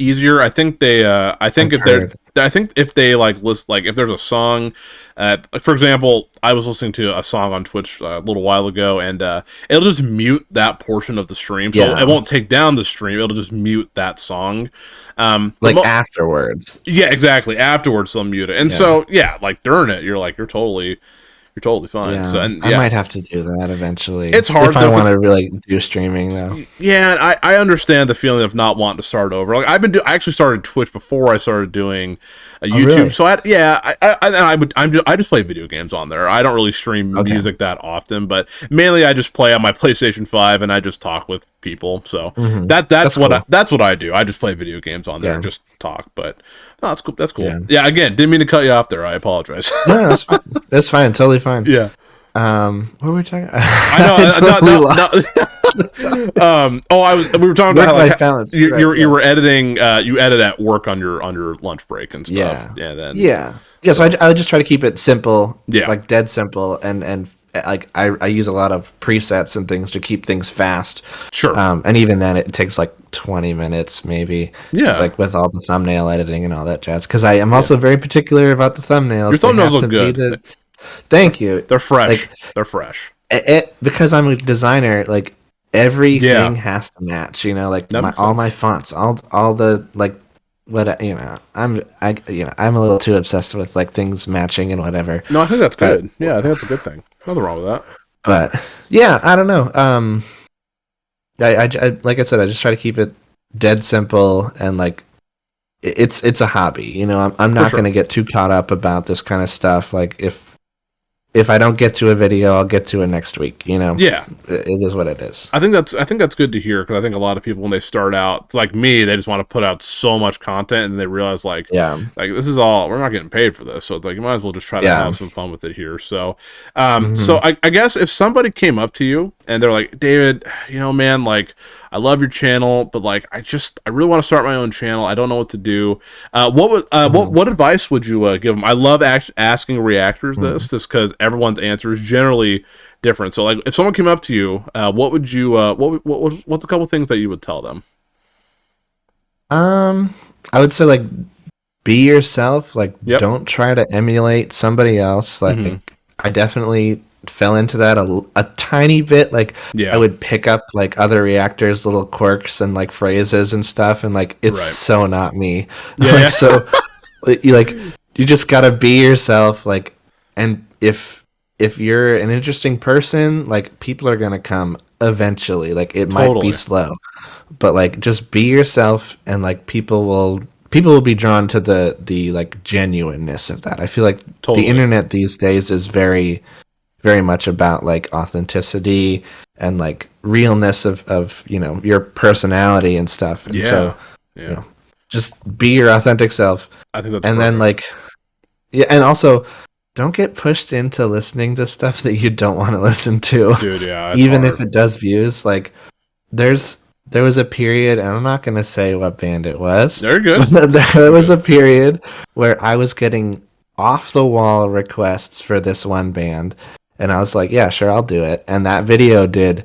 easier. I think if they like list, like if there's a song, like for example, I was listening to a song on Twitch a little while ago, and it'll just mute that portion of the stream, so it won't take down the stream. It'll just mute that song, afterwards. Yeah, exactly. Afterwards, they'll mute it, and so like during it, you're you're totally fine. Yeah, So, and I might have to do that eventually. It's hard if I want to really do streaming though. Yeah, I understand the feeling of not wanting to start over. Like I actually started Twitch before I started doing YouTube. Really? So I just play video games on there. I don't really stream music that often, but mainly I just play on my PlayStation 5 and I just talk with people. So that's what I do. I just play video games on there and just talk. But no, that's cool. That's cool. Yeah. Again, didn't mean to cut you off there. I apologize. No, that's fine. That's fine. Totally fine. Yeah. What were we talking? We were talking about like balance. You were editing. You edit at work on your lunch break and stuff. Yeah. So I just try to keep it simple. Yeah. Like dead simple, and like I use a lot of presets and things to keep things fast. Sure. And even then, it takes like 20 minutes maybe. Yeah. Like with all the thumbnail editing and all that jazz. Because I am also very particular about the thumbnails. Your thumbnails look good. Thank you. They're fresh. They're fresh. Because I'm a designer, like everything has to match. You know, like all my fonts, all the like what I'm a little too obsessed with like things matching and whatever. No, I think that's good. Yeah, I think that's a good thing. Nothing wrong with that. But yeah, I don't know. I like I said, I just try to keep it dead simple and like it's a hobby. You know, I'm not going to get too caught up about this kind of stuff. Like if I don't get to a video, I'll get to it next week. You know, yeah, it is what it is. I think that's good to hear, because I think a lot of people when they start out, like me, they just want to put out so much content and they realize like this is all, we're not getting paid for this, so it's like you might as well just try to have some fun with it here. So, so I guess if somebody came up to you and they're like, David, you know, man, like I love your channel, but like I really want to start my own channel. I don't know what to do. What advice would you give them? I love asking reactors this, just because everyone's answer is generally different. So like if someone came up to you, what would you what's a couple things that you would tell them? I would say like be yourself. Like don't try to emulate somebody else. Like I definitely fell into that a tiny bit. Like I would pick up like other reactors' little quirks and like phrases and stuff, and like it's so not me. So you just gotta be yourself. Like, and if you're an interesting person, like people are gonna come eventually. Like it might be slow, but like just be yourself, and like people will be drawn to the like genuineness of that. I feel like the internet these days is very much about like authenticity and like realness of you know, your personality and stuff. And so you know, just be your authentic self. I think that's and perfect. Then like and also don't get pushed into listening to stuff that you don't want to listen to. Dude, yeah. Even if it does views, like there was a period, and I'm not gonna say what band it was. Very good. There was a period where I was getting off the wall requests for this one band. And I was like, yeah, sure, I'll do it. And that video did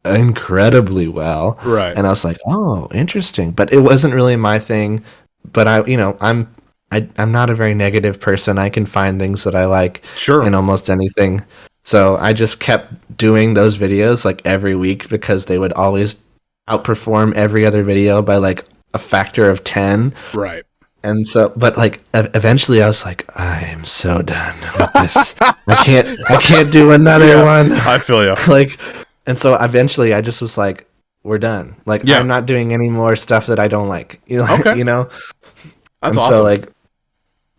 incredibly well. Right. And I was like, oh, interesting. But it wasn't really my thing. But I'm not a very negative person. I can find things that I like in almost anything. So I just kept doing those videos like every week, because they would always outperform every other video by like a factor of 10. Right. And so, but like eventually I was like, I am so done with this. I can't do another one. I feel you. Like, and so eventually I just was like, we're done. Like, I'm not doing any more stuff that I don't like. You know, you know? That's and awesome. So like,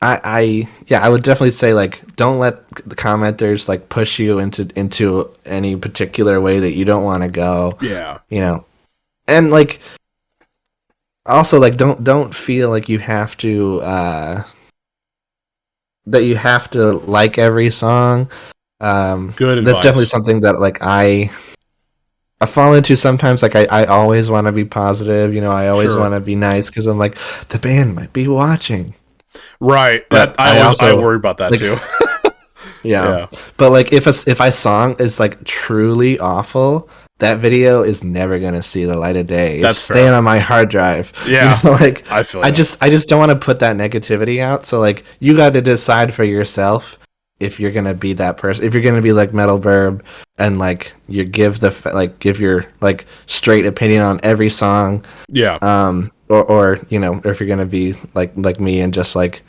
I would definitely say like, don't let the commenters like push you into any particular way that you don't want to go. Yeah. You know, and like, also, like, don't feel like you have to like every song. Good advice. That's definitely something that like I fall into sometimes. Like I always want to be positive. You know, I always want to be nice, because I'm like, the band might be watching. Right. But I worry about that like, too. yeah. But like if a song is like truly awful, that video is never gonna see the light of day. It's staying on my hard drive. Yeah, you know, like I feel. I just don't want to put that negativity out. So like, you got to decide for yourself if you're gonna be that person. If you're gonna be like Metal Burb and like you give your like straight opinion on every song. Yeah. Or you know, or if you're gonna be like me and just like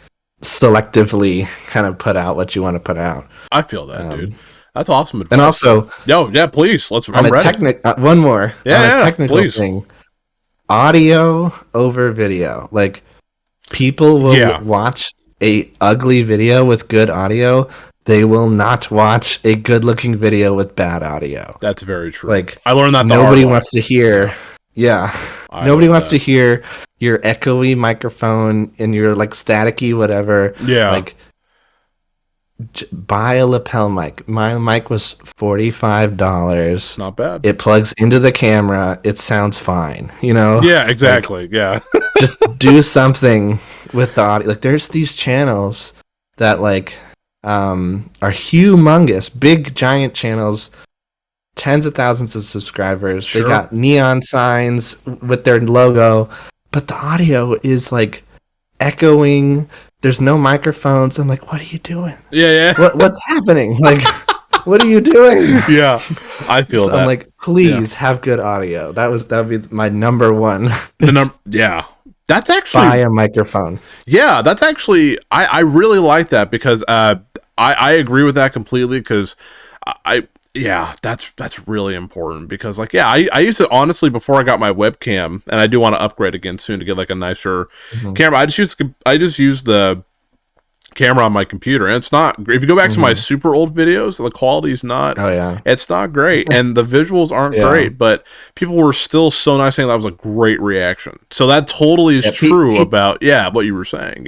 selectively kind of put out what you want to put out. I feel that, dude. That's awesome advice. And also, please, I'm ready. One more. Yeah, technical please. thing. Audio over video. Like, people will watch a ugly video with good audio. They will not watch a good-looking video with bad audio. That's very true. Like, I learned that. Nobody wants to hear. Yeah. Nobody wants to hear your echoey microphone and your like staticky whatever. Yeah. Like, buy a lapel mic. My mic was $45. Not bad. It plugs into the camera. It sounds fine. Yeah, exactly. Like, just do something with the audio. Like, there's these channels that like are humongous, big, giant channels, tens of thousands of subscribers. Sure. They got neon signs with their logo, but the audio is like echoing. There's no microphones. I'm like, what are you doing? Yeah. What's happening? Like, what are you doing? Yeah, I feel that. I'm like, please have good audio. That would be my number one. That's actually buy a microphone. Yeah, that's actually I really like that because I agree with that completely because that's really important because like I used to honestly before I got my webcam, and I do want to upgrade again soon to get like a nicer camera. I just use the camera on my computer, and it's not, if you go back to my super old videos, the quality is not, it's not great, and the visuals aren't great, but people were still so nice saying that was a great reaction. So that totally is true about what you were saying.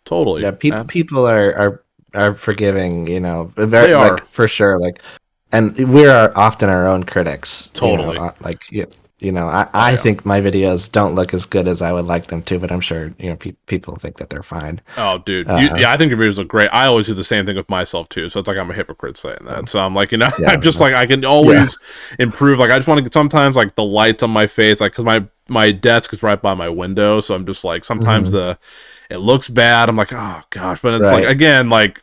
Totally. People are forgiving, they are, like, for sure, like, and we are often our own critics. Totally. I think my videos don't look as good as I would like them to, but I'm sure people think that they're fine. Oh, dude, I think your videos look great. I always do the same thing with myself too, so it's like I'm a hypocrite saying that. So I'm like, I'm just like I can always improve. Like I just want to get sometimes like the lights on my face, like because my desk is right by my window, so I'm just like sometimes it looks bad. I'm like, oh gosh, but it's like again like.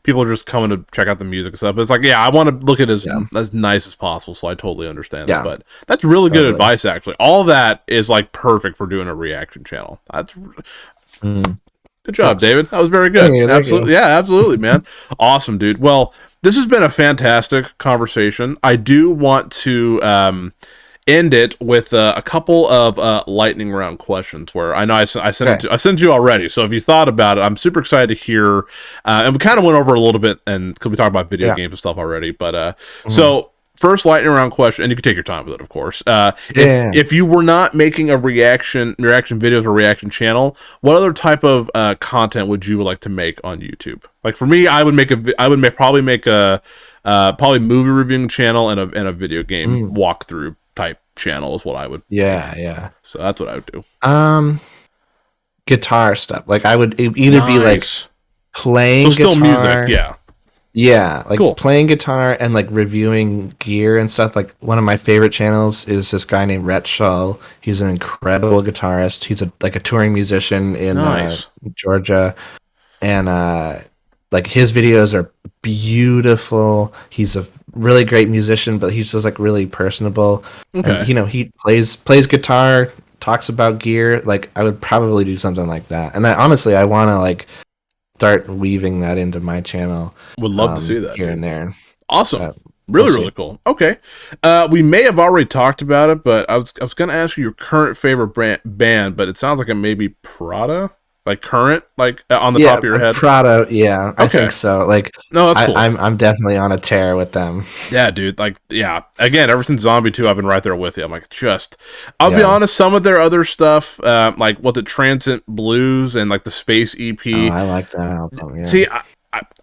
People are just coming to check out the music and stuff. But it's like, I want to look at it as nice as possible, so I totally understand that. But that's really good advice, actually. All that is like perfect for doing a reaction channel. That's good job, David. That was very good. Absolutely, absolutely, man. Awesome, dude. Well, this has been a fantastic conversation. I do want to end it with a couple of lightning round questions where I know I sent it to you already, so if you thought about it, I'm super excited to hear, and we kind of went over a little bit, and because we talked about video games and stuff already, but so first lightning round question, and you can take your time with it, of course. If you were not making a reaction videos or reaction channel, what other type of content would you like to make on YouTube? Like for me, I would probably make a movie reviewing channel and a video game walkthrough type channel is what I would so that's what I would do. Guitar stuff, like I would either be like playing still guitar, music like playing guitar and like reviewing gear and stuff. Like one of my favorite channels is this guy named Rhett Shull. He's an incredible guitarist. He's a touring musician in Georgia, and like his videos are beautiful. He's a really great musician, but he's just like really personable. And, he plays guitar, talks about gear. Like I would probably do something like that. And I want to like start weaving that into my channel. Would love to see that here and there. Awesome. Really cool. Okay. We may have already talked about it, but I was going to ask you your current favorite band, but it sounds like it may be Prada. Like current, like on the top of your head? Prada, I think so. Like, no, that's cool. I'm definitely on a tear with them. Yeah, dude. Like, again, ever since Zombie 2, I've been right there with you. I'm like, I'll be honest, some of their other stuff, like the Transient Blues and like the Space EP. Oh, I like that album. Yeah. See,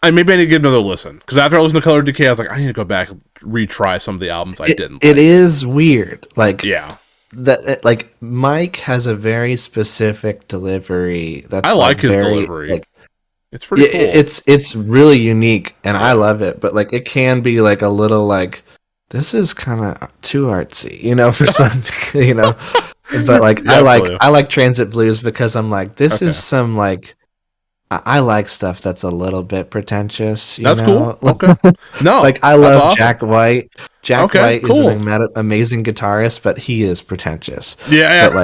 I maybe I need to get another listen because after I listened to Color Decay, I was like, I need to go back and retry some of the albums I didn't. It is weird. Like, that like Mike has a very specific delivery. I like his delivery. Like, it's pretty cool. It's really unique, and I love it. But like, it can be like a little like this is kind of too artsy, for some, But like, I like Transit Blues because I'm like, this is some like. I like stuff that's a little bit pretentious. That's cool. Okay. No, like I love awesome. Jack White. Jack White is an amazing guitarist, but he is pretentious. Yeah. But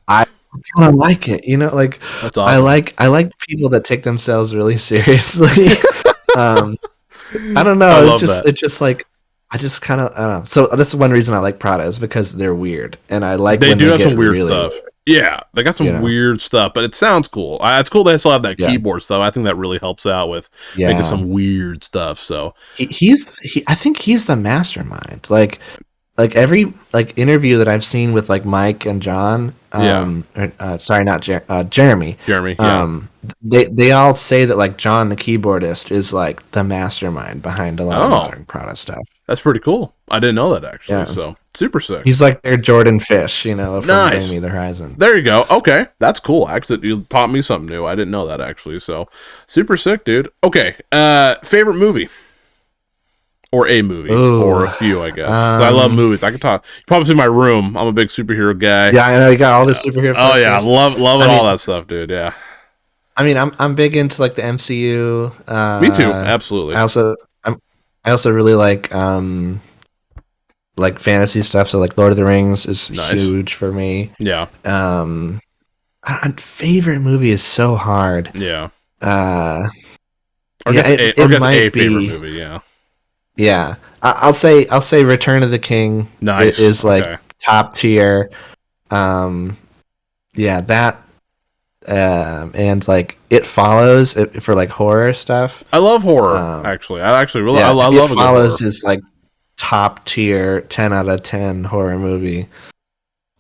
like, I like it, like that's awesome. I like people that take themselves really seriously. I don't know. It's just like I just kind of I don't know. So this is one reason I like Prada is because they're weird, and I like they when do they have get some weird really stuff. Yeah, they got some weird stuff, but it sounds cool. It's cool they still have that keyboard stuff. I think that really helps out with making some weird stuff. So I think he's the mastermind. Like every interview that I've seen with like Mike and John, sorry, not Jeremy. They all say that like John, the keyboardist, is like the mastermind behind a lot of modern Prada stuff. That's pretty cool. I didn't know that actually. So super sick. He's like their Jordan Fish, from nice. Bring Me the Horizon. There you go. Okay, that's cool. Actually, you taught me something new. I didn't know that actually. So super sick, dude. Okay, favorite movie. Or a movie, or a few, I guess. I love movies. I can talk. You probably see my room. I'm a big superhero guy. Yeah, I know you got all this superhero. Oh yeah, I love all that stuff, dude. Yeah. I mean, I'm big into like the MCU. Me too. Absolutely. I also really like fantasy stuff. So like Lord of the Rings is huge for me. Yeah. Favorite movie is so hard. Yeah. I guess a favorite movie. Yeah. Yeah, I'll say Return of the King is like top tier. That and like It Follows for like horror stuff. I love horror. Actually, I love It Follows is like top tier 10 out of 10 horror movie.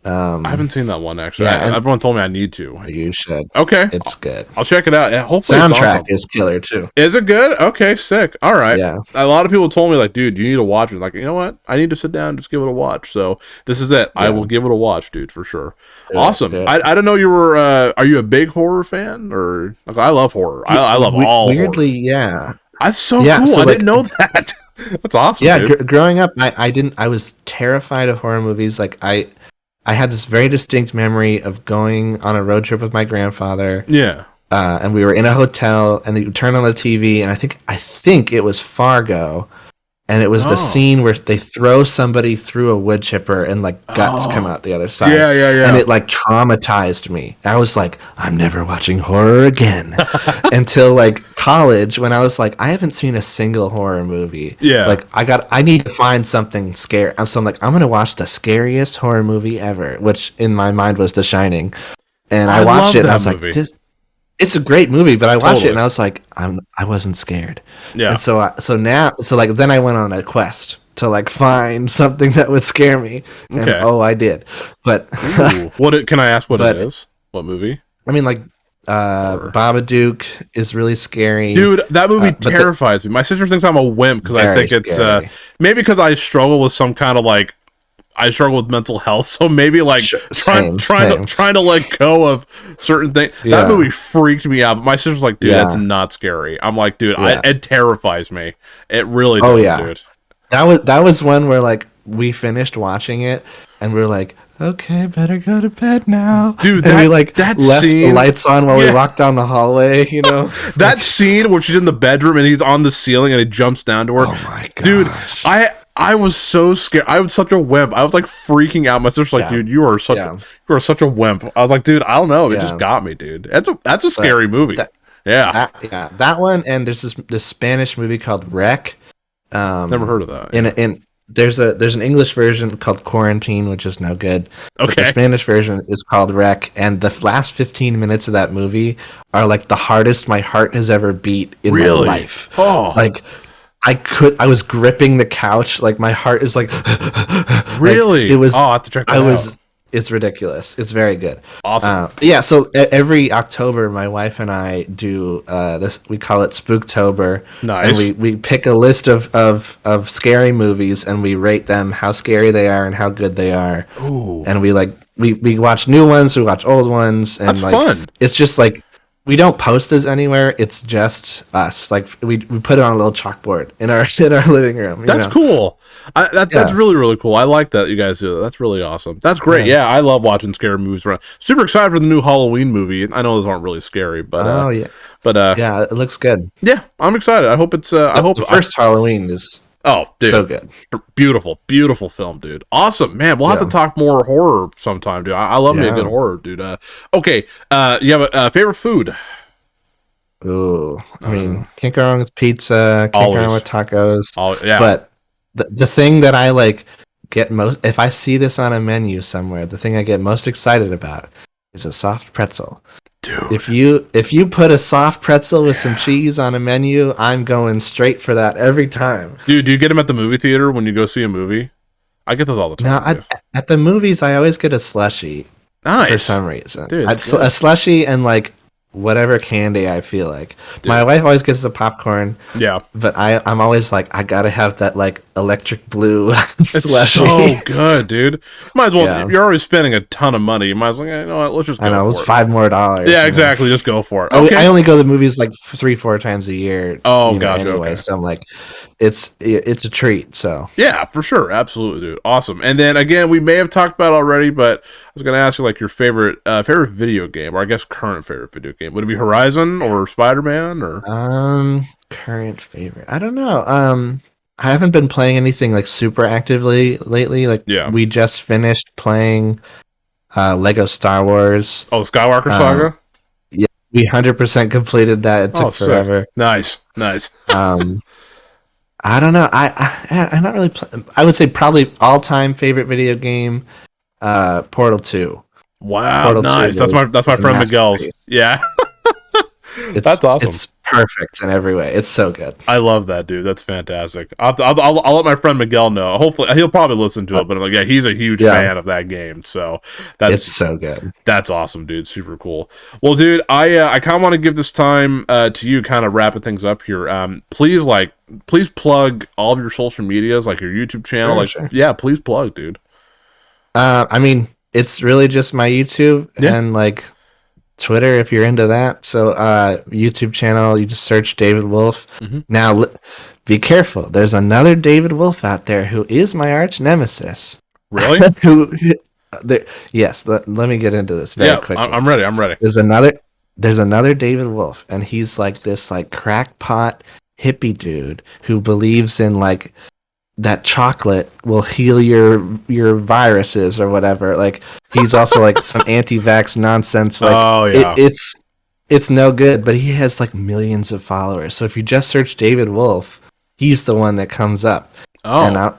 I haven't seen that one actually. Everyone told me I need to. You should. Okay, it's good. I'll check it out. Hopefully, soundtrack is killer too. Is it good? Okay, sick. All right. Yeah. A lot of people told me like, dude, you need to watch it. Like, you know what? I need to sit down and just give it a watch. So this is it. Yeah. I will give it a watch, dude, for sure. Yeah, awesome. Yeah. I don't know you were. Are you a big horror fan or? Like, I love horror. I love all. Weirdly, horror. Yeah. That's so cool. So I didn't know that. That's awesome. Yeah. Growing up, I didn't. I was terrified of horror movies. Like I had this very distinct memory of going on a road trip with my grandfather. Yeah. And we were in a hotel, and you turn on the TV, and I think it was Fargo, and it was the scene where they throw somebody through a wood chipper and like guts come out the other side. Yeah. And it like traumatized me. I was like, I'm never watching horror again until like college when I was like, I haven't seen a single horror movie. Yeah. Like I need to find something scary. So I'm like, I'm gonna watch the scariest horror movie ever, which in my mind was The Shining. And I watched it and I was like, it's a great movie, but I watched it and I was like, I wasn't scared. Yeah. And so then I went on a quest to like find something that would scare me. And I did. But can I ask what it is? What movie? I mean, like Babadook is really scary. Dude, that movie terrifies me. My sister thinks I'm a wimp because I think it's maybe because I struggle with some kind of like I struggle with mental health, so maybe like trying to let go of certain things. Yeah. That movie freaked me out. But my sister's like, dude, that's not scary. I'm like, dude, it terrifies me. It really does, dude. That was one where like we finished watching it and we were like, okay, better go to bed now, dude. And we like left the lights on while we walked down the hallway. That scene where she's in the bedroom and he's on the ceiling and he jumps down to her. Oh my god, dude! I was so scared. I was such a wimp. I was like freaking out. My sister's like, dude, you are such a wimp. I was like, dude, I don't know. It just got me, dude. That's a scary movie. That one. And there's this Spanish movie called Wreck. Never heard of that. And there's an English version called Quarantine, which is no good. Okay. But the Spanish version is called Wreck, and the last 15 minutes of that movie are like the hardest my heart has ever beat in my life. Oh, like. I was gripping the couch, like my heart is like really. Like, it was. Oh, I have to check that out. It's ridiculous. It's very good. Awesome. So every October, my wife and I do this. We call it Spooktober. Nice. And we pick a list of scary movies and we rate them, how scary they are and how good they are. Ooh. And we watch new ones, we watch old ones, and that's fun. It's just like. We don't post this anywhere. It's just us. Like we put it on a little chalkboard in our living room. That's cool. That's really, really cool. I like that you guys do that. That's really awesome. That's great. Yeah, I love watching scary movies. Super excited for the new Halloween movie. I know those aren't really scary, but it looks good. Yeah, I'm excited. I hope it's. I hope the first Halloween is Oh, dude. So good. Beautiful, beautiful film, dude. Awesome, man. We'll have to talk more horror sometime, dude. I love me a good horror, dude. Okay, you have a favorite food? Ooh, I mean, can't go wrong with pizza. Can't go wrong with tacos. But the thing that I like get most, if I see this on a menu somewhere, the thing I get most excited about is a soft pretzel. Dude. If you put a soft pretzel with some cheese on a menu, I'm going straight for that every time. Dude, do you get them at the movie theater when you go see a movie? I get those all the time. No, at the movies, I always get a slushie. Nice. For some reason. Dude, a slushie and like whatever candy I feel like. Dude. My wife always gets the popcorn. Yeah. But I'm always like, I gotta have that like electric blue slushie. It's so good, dude. Might as well, you're already spending a ton of money. You might as well, you know what, let's just go for it. I know, it's $5 more. Yeah, exactly. Just go for it. Okay. I only go to the movies like 3-4 times a year. Oh, gotcha. Anyway, so I'm like, it's a treat. So yeah, for sure. Absolutely, dude. Awesome. And then again, we may have talked about it already, but I was gonna ask you like your favorite video game, or I guess current favorite video game. Would it be Horizon or Spider-Man or current favorite? I don't know. I haven't been playing anything like super actively lately. Like we just finished playing Lego Star Wars. Oh, the Skywalker Saga? Yeah, we 100% completed that. It took forever. Nice. I don't know. I'm not really. I would say probably all-time favorite video game, Portal 2. Wow, Portal nice. That's my friend Miguel's. Yeah. That's awesome. It's perfect in every way. It's so good. I love that, dude. That's fantastic. I'll let my friend Miguel know. Hopefully, he'll probably listen to it. But I'm like, he's a huge fan of that game. So it's so good. That's awesome, dude. Super cool. Well, dude, I kind of want to give this time to you, kind of wrapping things up here. Please plug all of your social medias, like your YouTube channel. Sure. Yeah, please plug, dude. I mean, it's really just my YouTube and like Twitter if you're into that. So YouTube channel, you just search David Wolf. Mm-hmm. Now be careful, there's another David Wolf out there who is my arch nemesis. Really? Yes, let me get into this very quickly. I'm ready. There's another David Wolf, and he's like this like crackpot hippie dude who believes in like that chocolate will heal your viruses or whatever. Like he's also like some anti-vax nonsense. Like it's no good, but he has like millions of followers. So if you just search David Wolf, he's the one that comes up. Oh. And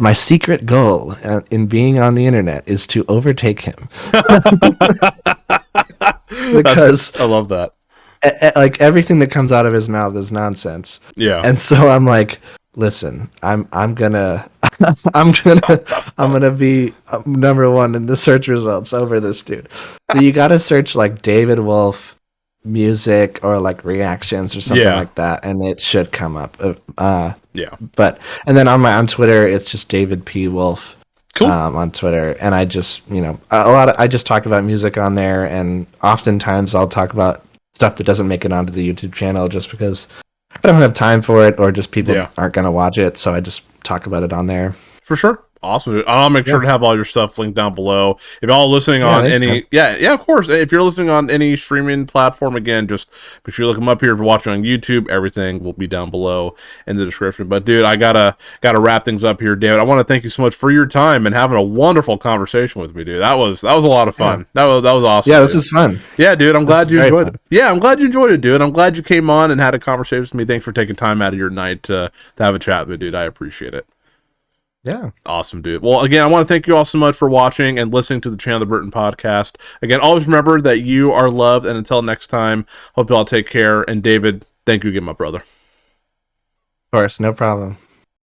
my secret goal in being on the internet is to overtake him. Because I love that. Like everything that comes out of his mouth is nonsense. Yeah. And so I'm like, listen, I'm gonna be number one in the search results over this dude. So you gotta search like David Wolf music or like reactions or something like that, and it should come up. But and then on Twitter, it's just David P. Wolf. Cool. On Twitter, and I just I just talk about music on there, and oftentimes I'll talk about stuff that doesn't make it onto the YouTube channel just because I don't have time for it, or just people aren't going to watch it, so I just talk about it on there. For sure. Awesome. I'll make sure to have all your stuff linked down below. If y'all listening on any... Yeah, of course. If you're listening on any streaming platform, again, just make sure you look them up here. If you're watching on YouTube, everything will be down below in the description. But, dude, I gotta wrap things up here, David. I want to thank you so much for your time and having a wonderful conversation with me, dude. That was a lot of fun. Yeah. That was awesome. Yeah, this is fun. Yeah, dude. I'm glad you enjoyed it. Yeah, I'm glad you enjoyed it, dude. I'm glad you came on and had a conversation with me. Thanks for taking time out of your night to have a chat with me, dude. I appreciate it. Yeah. Awesome, dude. Well, again, I want to thank you all so much for watching and listening to the Chandler Burton podcast. Again, always remember that you are loved, and until next time, hope you all take care. And David, thank you again, my brother. Of course, no problem.